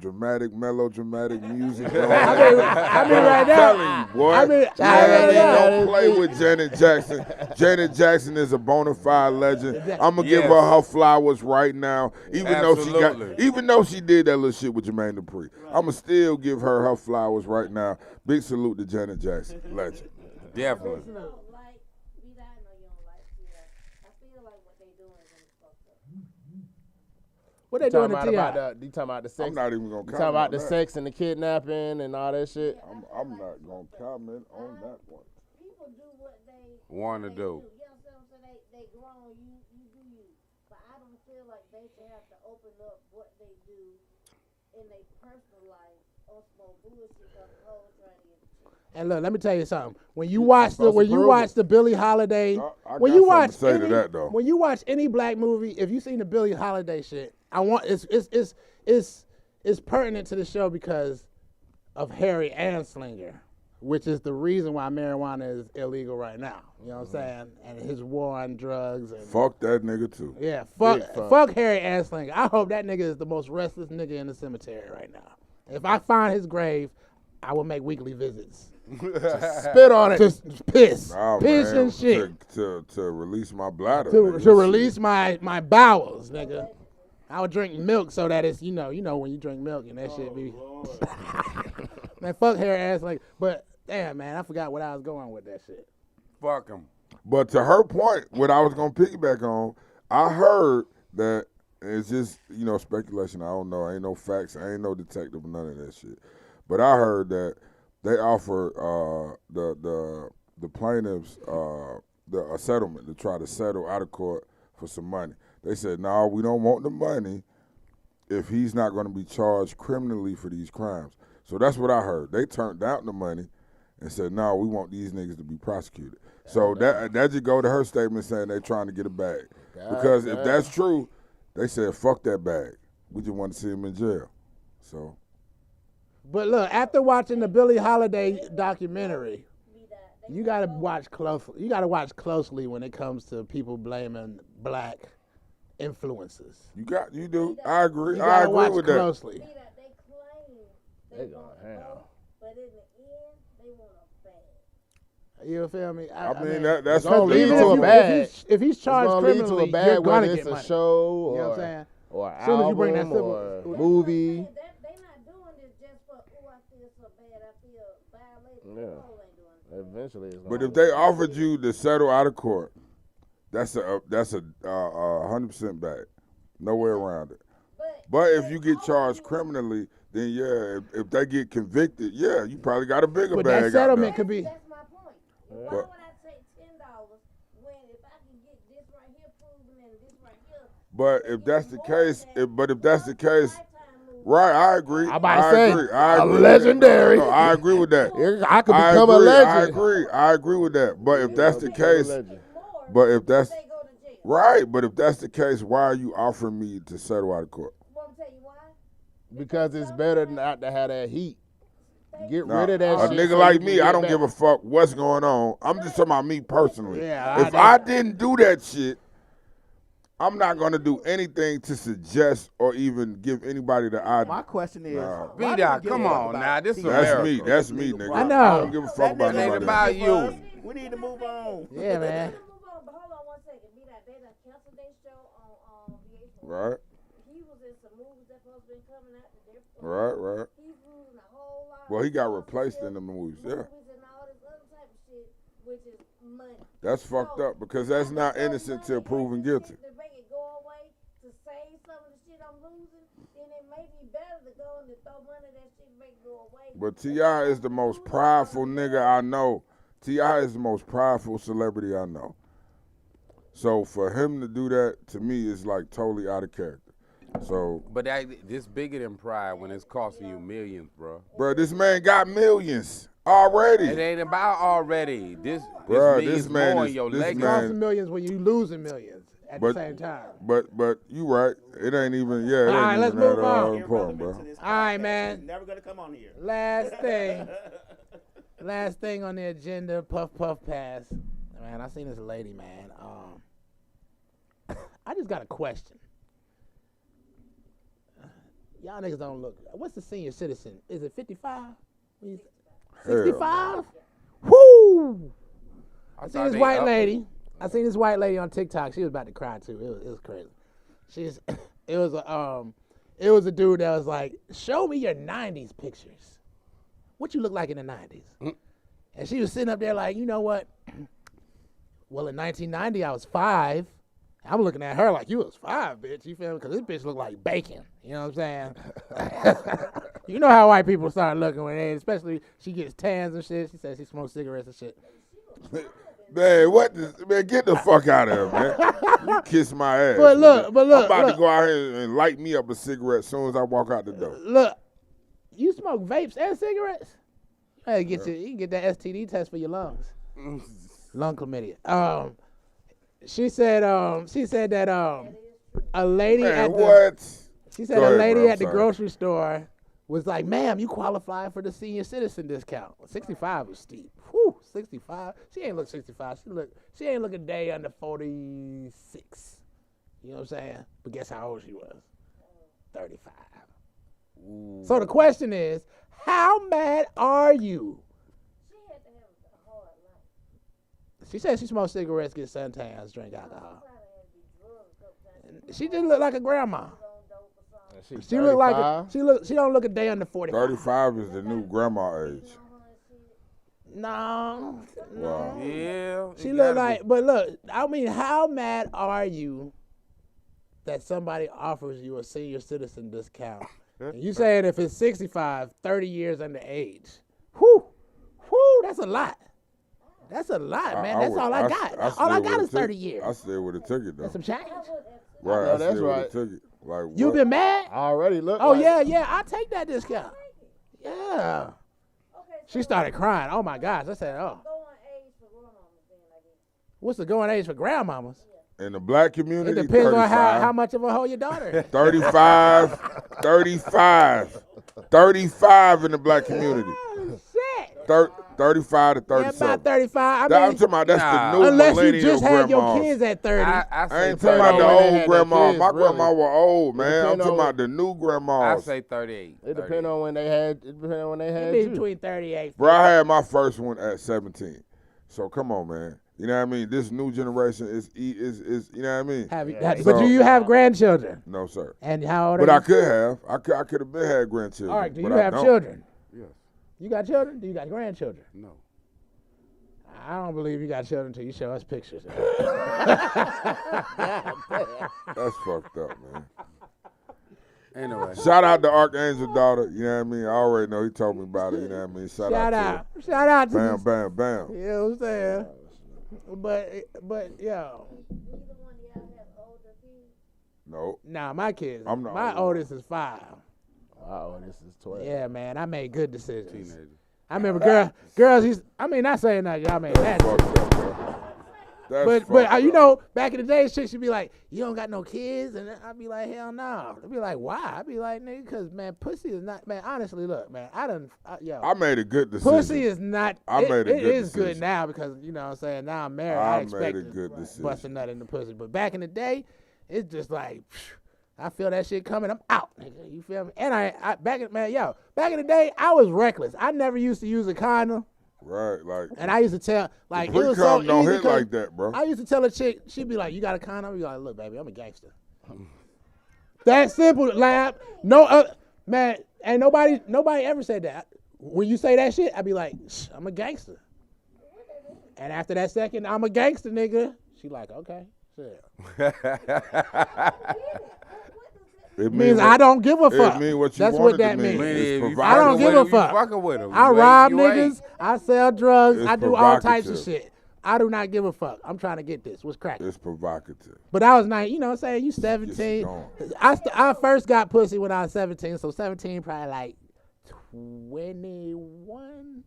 melodramatic music. I mean, right now. Telling you, boy. I mean, Don't play with Janet Jackson. Janet Jackson is a bona fide legend. I'm gonna give her flowers right now, even though she did that little shit with Jermaine Dupri. I'm gonna still give her flowers right now. Big salute to Janet Jackson, legend. Definitely. You don't like, I know you don't like T.I. I feel like what they doing is fucked up. What they doing to T.I.? You talking about the sex? I'm not even gonna comment. You talking about on the that. sex and the kidnapping and all that shit? I'm not gonna comment on that one. People do what they Want to they do. You know what I'm saying? They grown. You do you. But I don't feel like they should have to open up what they do in their personal life on some bullshit on the whole trying to get. And look, let me tell you something. When you watch the Billie Holiday, I when got you something watch to say to that, though. when you watch any black movie, if you seen the Billie Holiday shit, it's pertinent to the show because of Harry Anslinger, which is the reason why marijuana is illegal right now. You know what I'm saying? And his war on drugs and Fuck that nigga too. yeah, fuck Harry Anslinger. I hope that nigga is the most restless nigga in the cemetery right now. If I find his grave, I will make weekly visits. Spit on it. Just piss. Nah, Piss man, and shit. To release my bladder. To nigga. release my bowels, nigga. I would drink milk so that it's, you know when you drink milk and that shit be. Man, fuck Harry Anslinger. But damn, man, I forgot what I was going with that shit. Fuck him. But to her point, what I was gonna piggyback on, I heard that it's just speculation. I don't know. Ain't no facts. I ain't no detective. None of that shit. But I heard that they offered the plaintiffs a settlement to try to settle out of court for some money. They said, no, we don't want the money if he's not going to be charged criminally for these crimes. So that's what I heard. They turned down the money and said, no, we want these niggas to be prosecuted. So that just go to her statement saying they're trying to get a bag. Because if that's true, they said, fuck that bag. We just want to see him in jail. So. But look, after watching the Billie Holiday documentary, you gotta watch closely. You gotta watch closely when it comes to people blaming black influences. You do. I agree. You I gotta agree watch with that. closely. They claim They going ham. but in the end, they want a bag. You feel me? I mean, that's it's gonna lead even to a if bag. if he's It's charged gonna lead to criminally, a bag, you're gonna whether get it's a money. show You know what I'm saying? or an Soon as you bring that album civil- or They movie. They not doing this just for, I feel so bad, I feel violated. Yeah. The whole ain't doing it. Eventually, it's But gonna if they offered you to settle out of court, that's a 100% bag. No way around it. But if you get charged criminally, then yeah, if they get convicted, yeah, you probably got a bigger But bag. that settlement could be. That's my point. Why But- would I take $10 when if I can get this right here proven and this right here? But if that's the case, right? I agree. I'm about to say, agree. I a agree. legendary. No, I agree with that. I could become a legend. I agree with that. But if that's the Become a case, legend. but if that's They go to jail. right, but if that's the case, why are you offering me to settle out of court? Want to tell you why? Because it's better not to have that heat. Get Nah, rid of that a shit. nigga so like you can me, get I don't back. give a fuck what's going on. I'm just talking about me personally. Yeah, If I didn't do that shit, I'm not gonna do anything to suggest or even give anybody the idea. My question is, Nah. why B-Dot, do we give come a fuck on about now, this is people? That's America. me. That's me, nigga. I know. I don't give a fuck about That ain't nobody about else. you. We need to move on. Yeah, man. Move on, but hold on 1 second. Be that they done canceled their show on VH1. Right, He was in some movies that supposed to be coming out that they're right. He's losing a whole lot. Well, he got of replaced in the movies. Yeah, movies and all this other type of shit, which is money. that's fucked up because that's not innocent till proven guilty. To make it go away, to save some of the shit I'm losing, then it may be better to go and to throw money at that shit and make it go away. But T.I. is the most prideful nigga I know. T.I. is the most prideful celebrity I know. So for him to do that, to me, is like totally out of character. So, But this bigger than pride when it's costing you millions, bro. bro, this man got millions already. It ain't about already. This Bruh, means this man more is- in your this legacy. man- Costing millions when you losing millions at the same time. But you right. It ain't even. Yeah. It ain't All right, even let's that move on. important, bro. To this All right, podcast. man. He's never gonna come on here. Last thing. Last thing on the agenda, puff pass. Man, I seen this lady, man. I just got a question. Y'all niggas don't look. What's the senior citizen? Is it 55? 65? Woo! I seen this white lady. I seen this white lady on TikTok. She was about to cry too. It was crazy. It was a dude that was like, "Show me your 90s pictures. What you look like in the 90s?" And she was sitting up there like, you know what? Well, in 1990, I was 5. I'm looking at her like, you was 5, bitch. You feel me? Because this bitch look like bacon. You know what I'm saying? You know how white people start looking when they, especially she gets tans and shit. She says she smokes cigarettes and shit. Man, man, get the fuck out of here, man. You kiss my ass. But look, I'm but about look. to go out here and light me up a cigarette as soon as I walk out the door. Look, you smoke vapes and cigarettes? Hey, you can get that STD test for your lungs. Lung chlamydia. She said that a lady Man, at the what? she said Go a ahead, lady bro, I'm at the sorry. grocery store was like, "Ma'am, you qualify for the senior citizen discount." 65 was steep. Whew, 65. She ain't look 65. She ain't look a day under 46. You know what I'm saying? But guess how old she was? 35. Ooh. So the question is, how mad are you? She had to have a hard life. She said she smoked cigarettes, get suntans, drink alcohol. Probably had to be drugged sometimes. She just look like a grandma. On dope or something. She look like she don't look a day under 45. 35 is the new grandma age. No. Wow. Yeah. She it look gotta like, but look, I mean, how mad are you that somebody offers you a senior citizen discount? And you saying if it's 65, 30 years under age. Whew, that's a lot. That's a lot, man. That's all I got. All I got is 30 years. I still would have took it though. That's some change. Right, No, I that's still right. would have took it. Like You what? been mad? I already look. Oh, like, yeah, I'll take that discount. Yeah. Okay, She started crying. Oh, my gosh. I said, oh. go on age for grandmamas then, I guess. What's the going age for grandmamas? In the black It community, depends 35, on how much of a hoe your daughter is. 35 in the black community. Oh, shit. 35 to Yeah, 37. about 35. I'm talking about that's Nah. the new Unless you millennial just had your grandmas. kids at 30. I I ain't say talking about the 38. when they old had grandma. their kids, My really. grandma was old, man. I'm depend talking on- about the new I grandmas. say 38. It depends on when they had. It depends on when they had Be you. between 38. Bro, I had my first one at 17. So come on, man. You know what I mean? This new generation is you know what I mean? Have you, Yeah. but do you have grandchildren? No, sir. And how old But are I you? could have. I could have been had grandchildren. All right, do but you I have don't. children? Yes. You got children? Do you got grandchildren? No. I don't believe you got children until you show us pictures. That's fucked up, man. Anyway. Shout out to Archangel daughter. You know what I mean? I already know he told me about it. You know what I mean? Shout Shout out. out. Shout out to Bam, this- bam, bam. You know what I'm saying? But yo, Neither one of y'all have older kids. No. nah, my kids. I'm the my old oldest is 5. Wow, this is 12. Yeah, man, I made good decisions. Teenager. I remember girls used. I mean, not saying that y'all made bad Fucked decisions. up, bro. That's But fucked you up. know, back in the day, chicks would be like, "You don't got no kids," and I'd be like, "Hell no." They'd be like, "Why?" I'd be like, "Nigga, because man, pussy is not man." Honestly, look, man, I made a good decision. pussy is not. I made a it good is good decision. now because you know what I'm saying. Now I'm married. I I made expect a to good decision. bust a nut in the pussy. But back in the day, it's just like. I feel that shit coming. I'm out, nigga. You feel me? And back in the day, I was reckless. I never used to use a condom. Right, like And I used to tell, like, it was so pre-com don't easy hit 'cause like that, bro. I used to tell a chick, she'd be like, "You got a condom?" I'd be like, "Look, baby, I'm a gangster." That simple, lab. No, man, ain't nobody ever said that. When you say that shit, I'd be like, "I'm a gangster." And after that second, "I'm a gangster, nigga," she like, "Okay, shit." It Means I don't give a fuck. It mean what you That's wanted what that to mean. means. It's If you provocative. I don't give a fucking with 'em, fuck. You fucking with 'em. I You ain't- rob you ain't. niggas. I sell drugs. It's I do all types of provocative. shit. I do not give a fuck. I'm trying to get this. What's cracking? It's provocative. But I was 9, you know what I'm saying? You 17. I first got pussy when I was 17, so 17 probably like 21.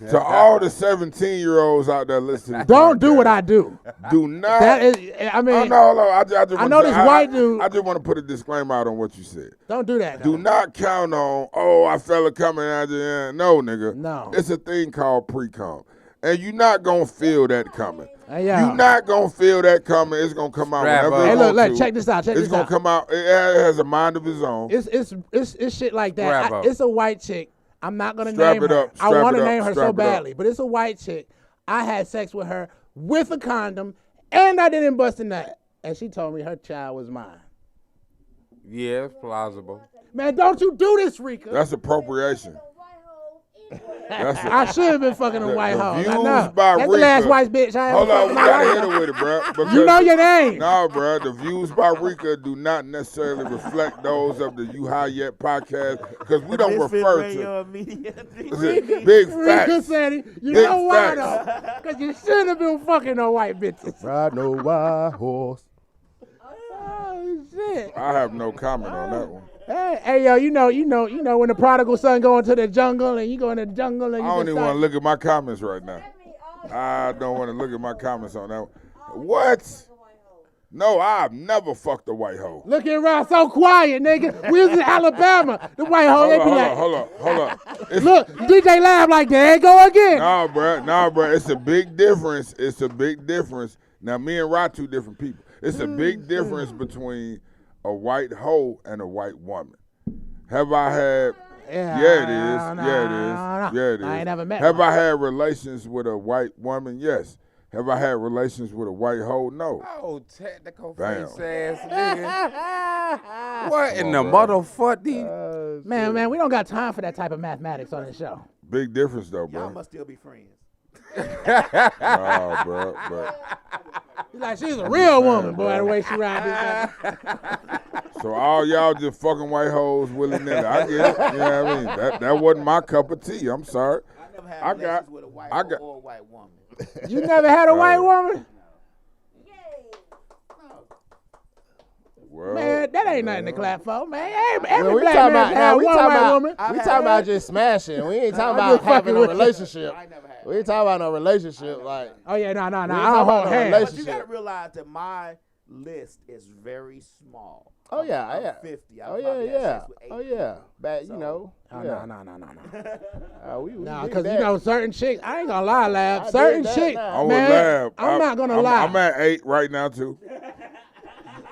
To all the 17-year-olds out there listening, don't do what I do. Do not. That is, I mean, I just I know this white dude. I just want to put a disclaimer out on what you said. Don't do that. Do not count on, I felt it coming out the end. No, nigga. No. It's a thing called pre-com. And you're not going to feel that coming. Yeah. You're not going to feel that coming. It's going to come out whenever Hey, it look, wants to. check this out. It's going to come out. It has a mind of its own. It's shit like that. Strap up. It's a white chick. I'm not going to Strap name it her. up, I strap want it to up, name her strap so it up. badly. But it's a white chick. I had sex with her with a condom, and I didn't bust a nut. And she told me her child was mine. Yeah, it's plausible. Man, don't you do this, Rika. That's appropriation. I should have been fucking a white hoe. I views know. by That's the last Rika. white bitch I ever Hold on, fucked we in my got to life. hit her with it, bro. Because You know your name. No, bro. The views by Rika do not necessarily reflect those of the U High Yet podcast because we don't Misfits refer Radio to Media big Rika facts. said it. You Big know why, facts. though? Because you shouldn't have been fucking no white bitches. Ride no white horse. Oh, shit. I have no comment on that one. Hey, yo, you know, when the prodigal son go into the jungle and you go in the jungle and you I don't just even want start- to look at my comments right now. I don't want to look at my comments on that one. What? No, I've never fucked a white hoe. Look at Ross, so quiet, nigga. We was in Alabama. The white hoe, they be like, Hold up. It's- look, DJ Lab like, there it go again. Nah, bro. It's a big difference. Now, me and Rod, two different people. It's a big difference between a white hoe and a white woman. Have I had? Yeah, it is. I ain't never met Have one. I had relations with a white woman? Yes. Have I had relations with a white hoe? No. Oh, technical Bam. face ass nigga. What in the on, bro. motherfucking? Man, we don't got time for that type of mathematics on this show. Big difference though, Y'all bro. must still be friends. Nah, bro. He's like, she's a real woman, boy, the way she ride this. So all y'all just fucking white hoes willy-nilly. I get it. You know what I mean? That wasn't my cup of tea. I'm sorry. I never had I relations got- with a white I got- or a white woman. You never had a white woman? Well, Man, that ain't nothing to clap for, man. Every Well, we black talking man about had one we talking white about woman. we talking about just smashing. We ain't talking I'm about just having fucking a with you. relationship. I never had. We ain't talking about no relationship. Like Oh, yeah, no. We I ain't don't talking hold about no hands. But you relationship. gotta realize that my list is very small. oh yeah, I'm yeah. 50. I Oh probably yeah, had yeah. sex with 8 Oh yeah. people. Back, you So- know. Oh, yeah. no. We No, did because, that. you know, certain chicks, I ain't gonna lie, Lab. I Certain did that chicks, now. I'm man, with Lab. I'm not gonna lie. I'm at 8 right now too.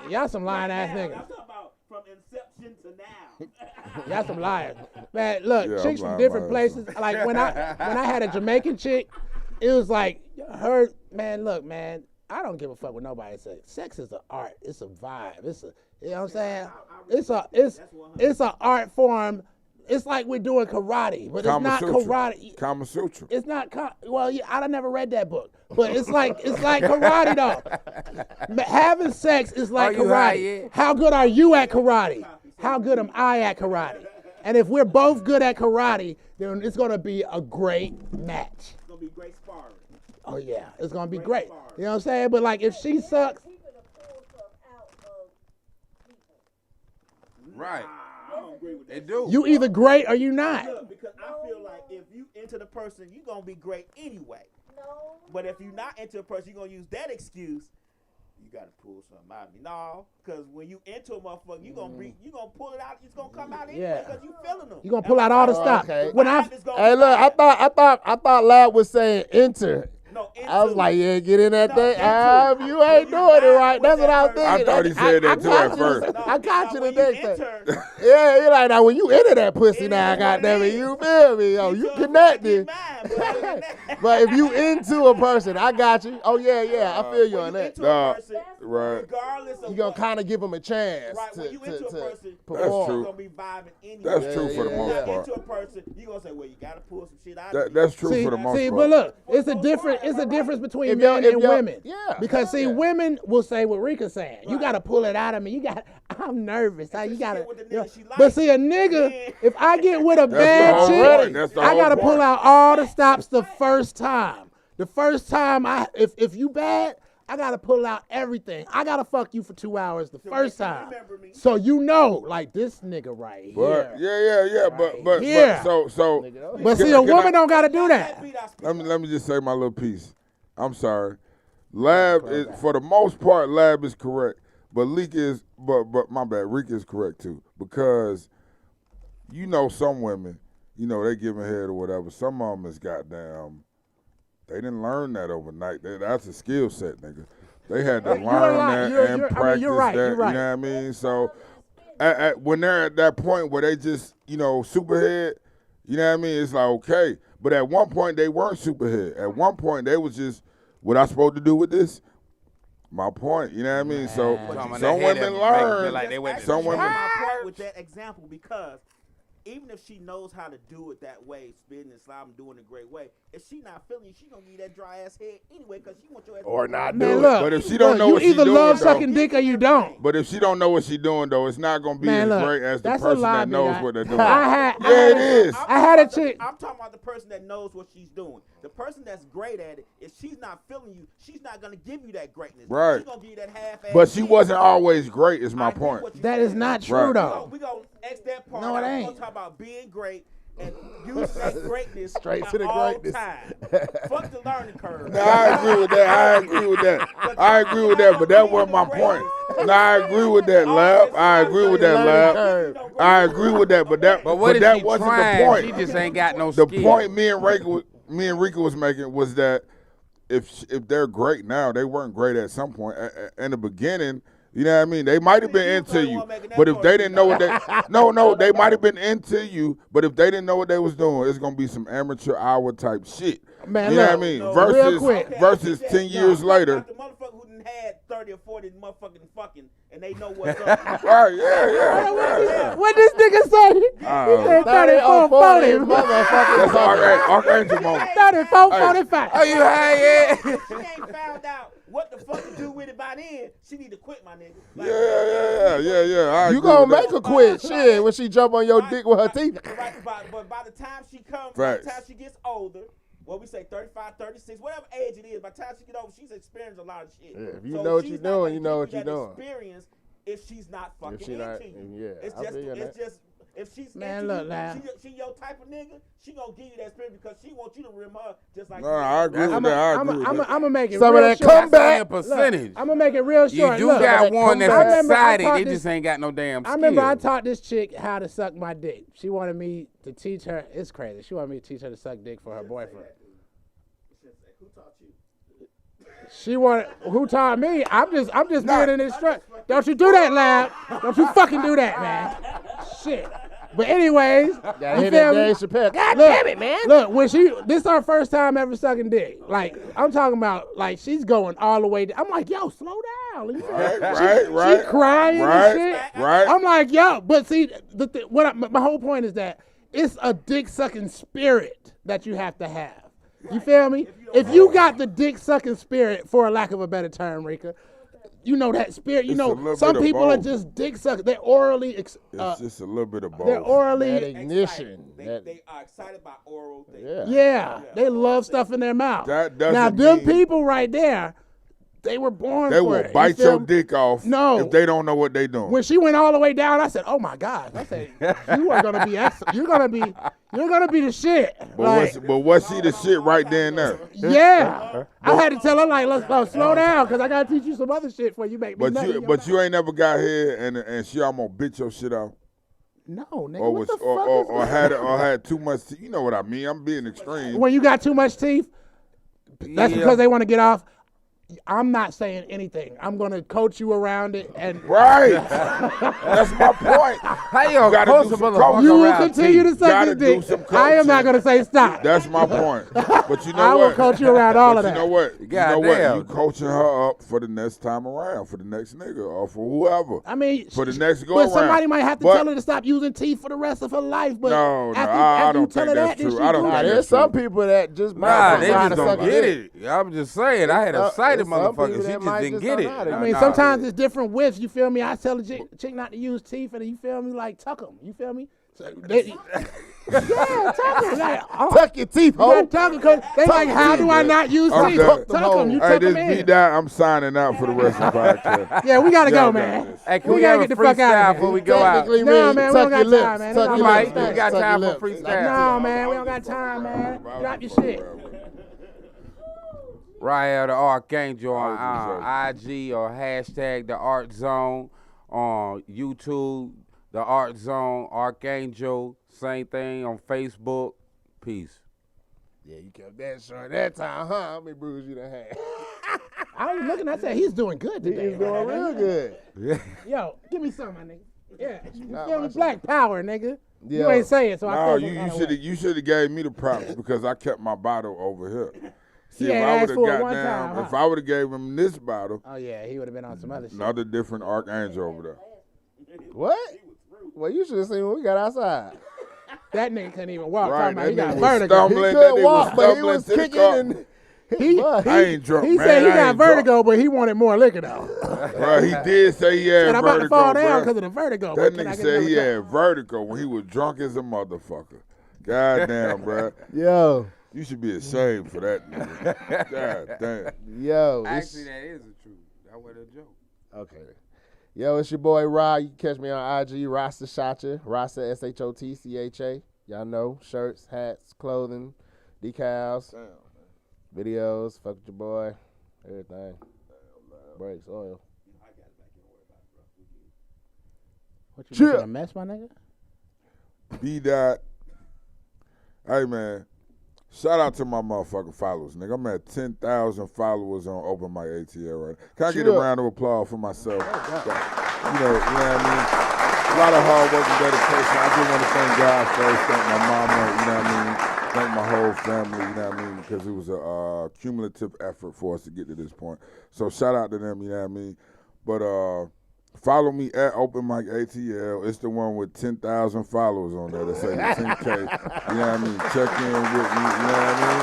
Y'all some lying ass I'm niggas. talking about from inception to now. Y'all some liars. Man, look, Yeah, chicks I'm from lying different about places. Like when I had a Jamaican chick, it was like her, man, look, man, I don't give a fuck what nobody says. Sex is an art. It's a vibe. It's a, you know what I'm saying? It's an art form. It's like we're doing karate, but it's Kama not Sutra. karate. Kama Sutra. It's not well. Yeah, I never read that book, but it's like karate though. Having sex is like Are you high karate. yet? How good are you at karate? How good am I at karate? And if we're both good at karate, then it's gonna be a great match. It's gonna be great sparring. Oh yeah, it's gonna be great. You know what I'm saying? But like if she sucks, Right. I don't agree with that. They do. you either great or you not. Look, because I feel like if you into the person, you gonna be great anyway. But if you're not into a person, you're gonna use that excuse. You gotta pull something out of me. No, because when you into a motherfucker, you gonna pull it out. It's gonna come out anyway Yeah. because you feeling them. You gonna pull out all the stops. okay. When I Hey, look, I thought Lab was saying enter. No, I was like, yeah, get in that No, thing. into. You ain't doing it right. That's what I was I thinking. thought he said that too at got first. you. I got you the when next enter, thing. Yeah, you're like, now when you enter that pussy It now, is what goddamn it it, is. you feel me? Yo, you took connected. fucking mine, but other than that- But if you into a person, I got you. Oh, yeah, I feel you on when that. into Nah, a person, right. regardless of You gonna what- kind of give them a chance right, when you into a person, That's perform. true. you're gonna be vibing anyway. That's true for the yeah, most Not part. into a person, you gonna say, well, you gotta pull some shit out of me. That's true See, for the most see, part. but look, it's a difference between If y'all- men if and y'all- women. yeah, Because see, yeah. women will say what Rika's saying. You got to pull it out of me. You got. I'm nervous. How you She gotta? get with the nigga she like. But see, a nigga, if I get with a That's bad the whole chick, point. That's the I whole gotta point. pull out all the stops the first time. The first time if you bad, I gotta pull out everything. I gotta fuck you for 2 hours the first time, so you know, like this nigga right But here. yeah. But here. so. But see, can a I- woman don't gotta do that. Let me just say my little piece. I'm sorry. Lab is, for the most part, Lab is correct. But Leak is, but my bad, Reek is correct too. Because, some women, they giving head or whatever. Some of them is goddamn, they didn't learn that overnight. That's a skill set, nigga. They had to learn that and practice that. You're right. You know what I mean? So, when they're at that point where they just, superhead, you know what I mean? It's like, okay. But at one point, they weren't superhead. At one point, they was just, what I supposed to do with this? My point, you know what I mean? So some women learn. Some women. My point with that example, because even if she knows how to do it that way, spinning and sliding, doing it a great way, if she not feeling you, she gonna give you that dry ass head anyway, because she wants your ass Or not Man, do look, it. But if she don't know you what she either doing, love though. sucking dick or you don't. But if she don't know what she doing, though, it's not gonna be Man, as look, great as the that's a person lie, that knows big what they're guy. doing. It is. I had a chick. I'm talking about the person that knows what she's doing. The person that's great at it, if she's not feeling you, she's not gonna give you that greatness. Right. She's gonna give you that half-ass. But she wasn't always great, is my I get point. what you That said. is not true Right. though. We gonna X that part. No, it out. We ain't. gonna talk about being great and use that greatness Straight at to the all greatness. time. Fuck the learning curve. No, I agree with that. But that wasn't my point. No, I agree with that, Lab. I agree with that, Lab. I agree with that, but that wasn't the point. She just ain't got no The skill. point me and Rika was making was that if they're great now, they weren't great at some point. In the beginning, you know what I mean? They might have been into you, but if they didn't know what they might have been into you, but if they didn't know what they was doing, it's gonna be some amateur hour type shit. Man, you know look, what I mean? real quick. Versus 10 years later. The motherfucker who done had 30 or 40 motherfucking fucking, and they know what's up. Right, yeah. What this nigga say? He said 34, 40. That's Archangel moment. 34, 45. Are you high yet? She ain't found out what the fuck to do with it by then. She need to quit, my nigga. Like, Yeah. I You agree gonna with make that. her quit, shit, when she jump on your dick with her teeth. Right, but by the time she comes, Facts. by the time she gets older, what we say, 35, 36, whatever age it is, by the time she get over, she's experienced a lot of shit. Yeah, if you So know what she's you're not doing, gonna you know give what you you're that doing. Experience if she's not fucking she not- into you. yeah, It's I just, feel you on it's that. just, if she's Man, into look, you, lad. she your type of nigga, she gonna give you that experience because she wants you to rim her just like No, I agree with that. I agree with that. I'm gonna make it Some of real that short. comeback. A percentage. I'm gonna make it real You short. do Look, got one I that's remember I excited. taught They this- just ain't got no damn skill. I remember I taught this chick how to suck my dick. She wanted me to teach her. It's crazy. She wanted me to teach her to suck dick for her boyfriend. who taught you? She wanted. Who taught me? I'm just being an instructor. Don't you do that, Lab. Don't you fucking do that, man. Shit. But anyways, Gotta you hit feel that me? Dave Chappelle. God Look, damn it, man. Look, when this her first time ever sucking dick. Like, I'm talking about, like, she's going all the way. I'm like, yo, slow down. You feel me? Right. She crying and shit. Right. I'm like, yo, but see, my whole point is that it's a dick sucking spirit that you have to have. You feel me? If you got the dick sucking spirit, for a lack of a better term, Rika, you know that spirit. You It's a know, little some bit of people are both. just dick suckers. They're orally. It's just a little bit of both. They're orally. That ignition. They are excited by oral things. Yeah. Yeah, they love stuff in their mouth. That doesn't now, them mean- people right there, they were born They for will it. You bite feel your me? dick off No. if they don't know what they doing. When she went all the way down, I said, "Oh my God!" I said, "You are gonna be excellent. You're gonna be the shit." But was she the shit right then and there? Yeah, I had to tell her like, "Let's slow down, cause I gotta teach you some other shit before you make me nut in your mouth." You ain't never got here and she almost bit your shit out, No, nigga, or what was the fuck is had too much. You know what I mean? I'm being extreme. when you got too much teeth? That's Yeah. because they want to get off. I'm not saying anything. I'm gonna coach you around it, and Right. That's my point. How you gonna gotta coach do a some motherfucker coaching. you will around continue teeth? to suck Gotta your do dick. some I am not coaching. gonna say stop. That's my point. But you know I will what? coach you around all But of you that. know what? You know what? Goddamn. You coaching her up for the next time around, for the next nigga, or for whoever. I mean, For the next go but around. somebody might have to But- tell her to stop using teeth for the rest of her life. But No, after, I after you don't tell think her that's that, true. then I don't she think Nah, do it. there's some people that just Nah, they know how just to suck don't a get dick. it. I'm just saying. I had a sight invited some people motherfuckers. She that just might didn't just get don't it. know how to I do mean, it. sometimes it's different widths. You feel me? I tell a chick not to use teeth, and you feel me? Like tuck them. You feel me? So yeah, tuck them. Like, Tuck your teeth, you gotta ho. tuck them because they like, how do I not use I'm teeth? done. Tuck them. You Hey, tuck this them beat in. that. I'm signing out for the rest of the podcast. Yeah, we gotta Y'all go, got man. this. Hey, can We we gotta have a get the fuck out freestyle of before here. we go out? Technically, No, mean, man, we tuck don't got your lips. time, man. Tuck We your might. lips. We got Tuck time your for lips. freestyle. No, man, we don't got time, man. Drop your shit. Rael the Archangel on I IG or hashtag the Art Zone on YouTube. The Art Zone Archangel. Same thing on Facebook. Peace. Yeah, you kept that short that time, huh? How many bruises you done had? I was looking, I said, he's doing good today. He's doing real good. Yo, give me some, my nigga. Yeah, you Nah, feel me? my Black power, nigga. You Yo. ain't say it, so I No, feel you should have gave me the props because I kept my bottle over here. See, He if ain't I asked would for it have one got time, down, huh? if I would have gave him this bottle, Oh, yeah, he would have been on some other shit. another different Archangel over there. What? Well, you should have seen what we got outside. That nigga couldn't even walk. Right, Talking about he that got nigga was vertigo. stumbling. He That couldn't nigga walk, was but he stumbling was to the kicking car. and I ain't drunk, He man. said he I got ain't drunk. vertigo, but he wanted more liquor, though. Bro, he did say he had And I'm vertigo, about to fall down bro. because of the vertigo. That Can I nigga get said another he cup? had vertigo when he was drunk as a motherfucker. God damn, bro. yo, You should be ashamed for that nigga. God damn. yo. Actually, that is the truth. That was a joke. Okay. Yo, it's your boy Rod. You can catch me on IG, Rasta Shacha, Rasta SHOTCHA. Y'all know, shirts, hats, clothing, decals, videos, fuck with your boy, everything. Brakes, oil. What, you Chill. making a mess, my nigga? B-Dot. Hey, man. Shout out to my motherfucking followers, nigga. I'm at 10,000 followers on Open Mic ATL right now. Can I get a Chill. round of applause for myself? You know what I mean? A lot of hard work and dedication. I just want to thank God first, thank my mama, you know what I mean? Thank my whole family, you know what I mean? Because it was a cumulative effort for us to get to this point. So shout out to them, you know what I mean? But follow me at Open Mic ATL. It's the one with 10,000 followers on there that say 10K. You know what I mean? Check in with me, you know what I mean?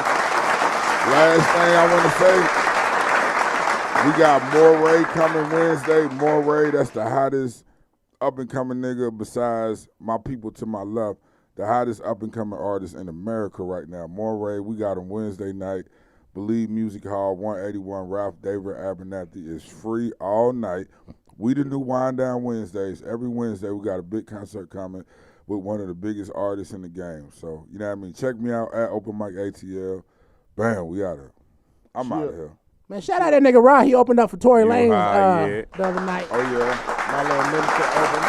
Last thing I want to say, we got Moray coming Wednesday. Moray, that's the hottest up-and-coming nigga besides my people to my left, the hottest up-and-coming artist in America right now. Moray, we got him Wednesday night. Believe Music Hall, 181 Ralph David Abernathy is free all night. We the new Wind Down Wednesdays. Every Wednesday we got a big concert coming with one of the biggest artists in the game. So, you know what I mean? Check me out at Open Mic ATL. Bam, we out of here. I'm out of here. Man, shout out that nigga Rod. He opened up for Tory U Lanez High Yet. the other night. Oh, yeah. My little minister open.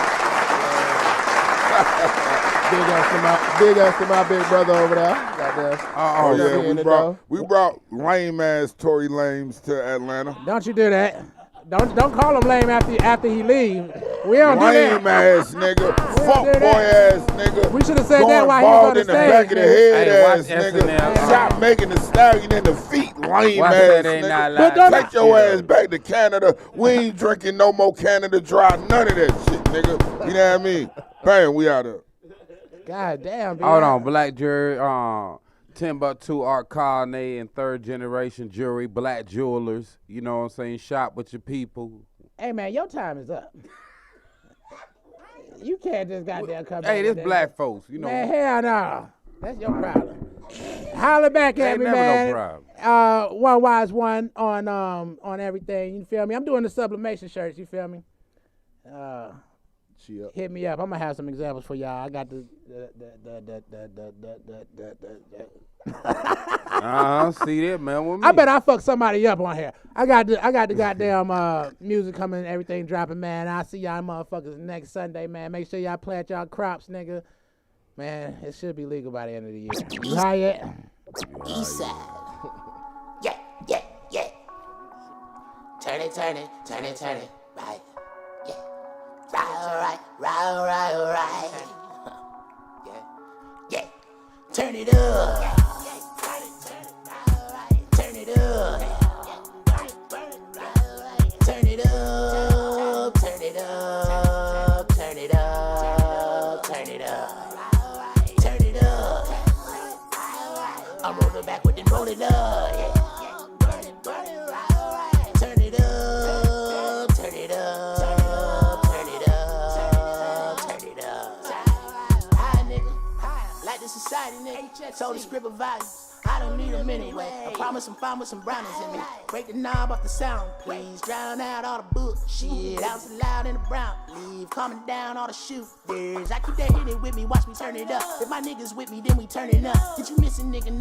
Big ups to my big brother over there. Goddamn. Oh, yeah, seeing we it, brought, though. we brought lame-ass Tory Lanez to Atlanta. Don't you do that. Don't call him lame after he leave. We don't do Lame that. ass nigga, don't fuck do boy that. ass nigga. We should have said going that while he was on bald the in the back stage. of the head Hey, watch ass nigga. SNL. Stop making the stallion in the feet, lame Watch ass that ain't not nigga. live. don't- Take your ass back to Canada. We ain't drinking no more Canada Dry. None of that shit, nigga. You know what I mean? Bam, we out of. God damn, Hold on, Black Jury, Timbuktu Art Colony and third generation jewelry, black jewelers. You know what I'm saying? Shop with your people. Hey, man, your time is up. You can't just goddamn come Hey, back this with black that. folks, you know. Man, hell no. That's your problem. Holler back at Ain't me, never man. no problem. One Wise One on everything. You feel me? I'm doing the sublimation shirts. You feel me? Chill. Hit me up. I'm gonna have some examples for y'all. I got the See that, man, with me. I bet I fuck somebody up on here. I got the goddamn music coming, everything dropping, man. I'll see y'all motherfuckers next Sunday, man. Make sure y'all plant y'all crops, nigga. Man, it should be legal by the end of the year. You high yet? East side. Yeah, yeah, yeah. Turn it, turn it, turn it, turn it. Right. Yeah. Right, right. Yeah. Yeah. Turn it up. Turn it up. Turn it up. Turn it up. Turn it up. Turn it up. Turn it up. I'm rolling back with the roll it up. Yeah. Burn it, right. Told the script of values. I don't need them anyway. I promise I'm fine with some brownies in me. Break the knob off the sound, please. Drown out all the bullshit. Out so loud in the brown. Leave calming down all the shooters. I keep that hitting with me, watch me turn it up. If my niggas with me, then we turn it up. Get you missing, nigga?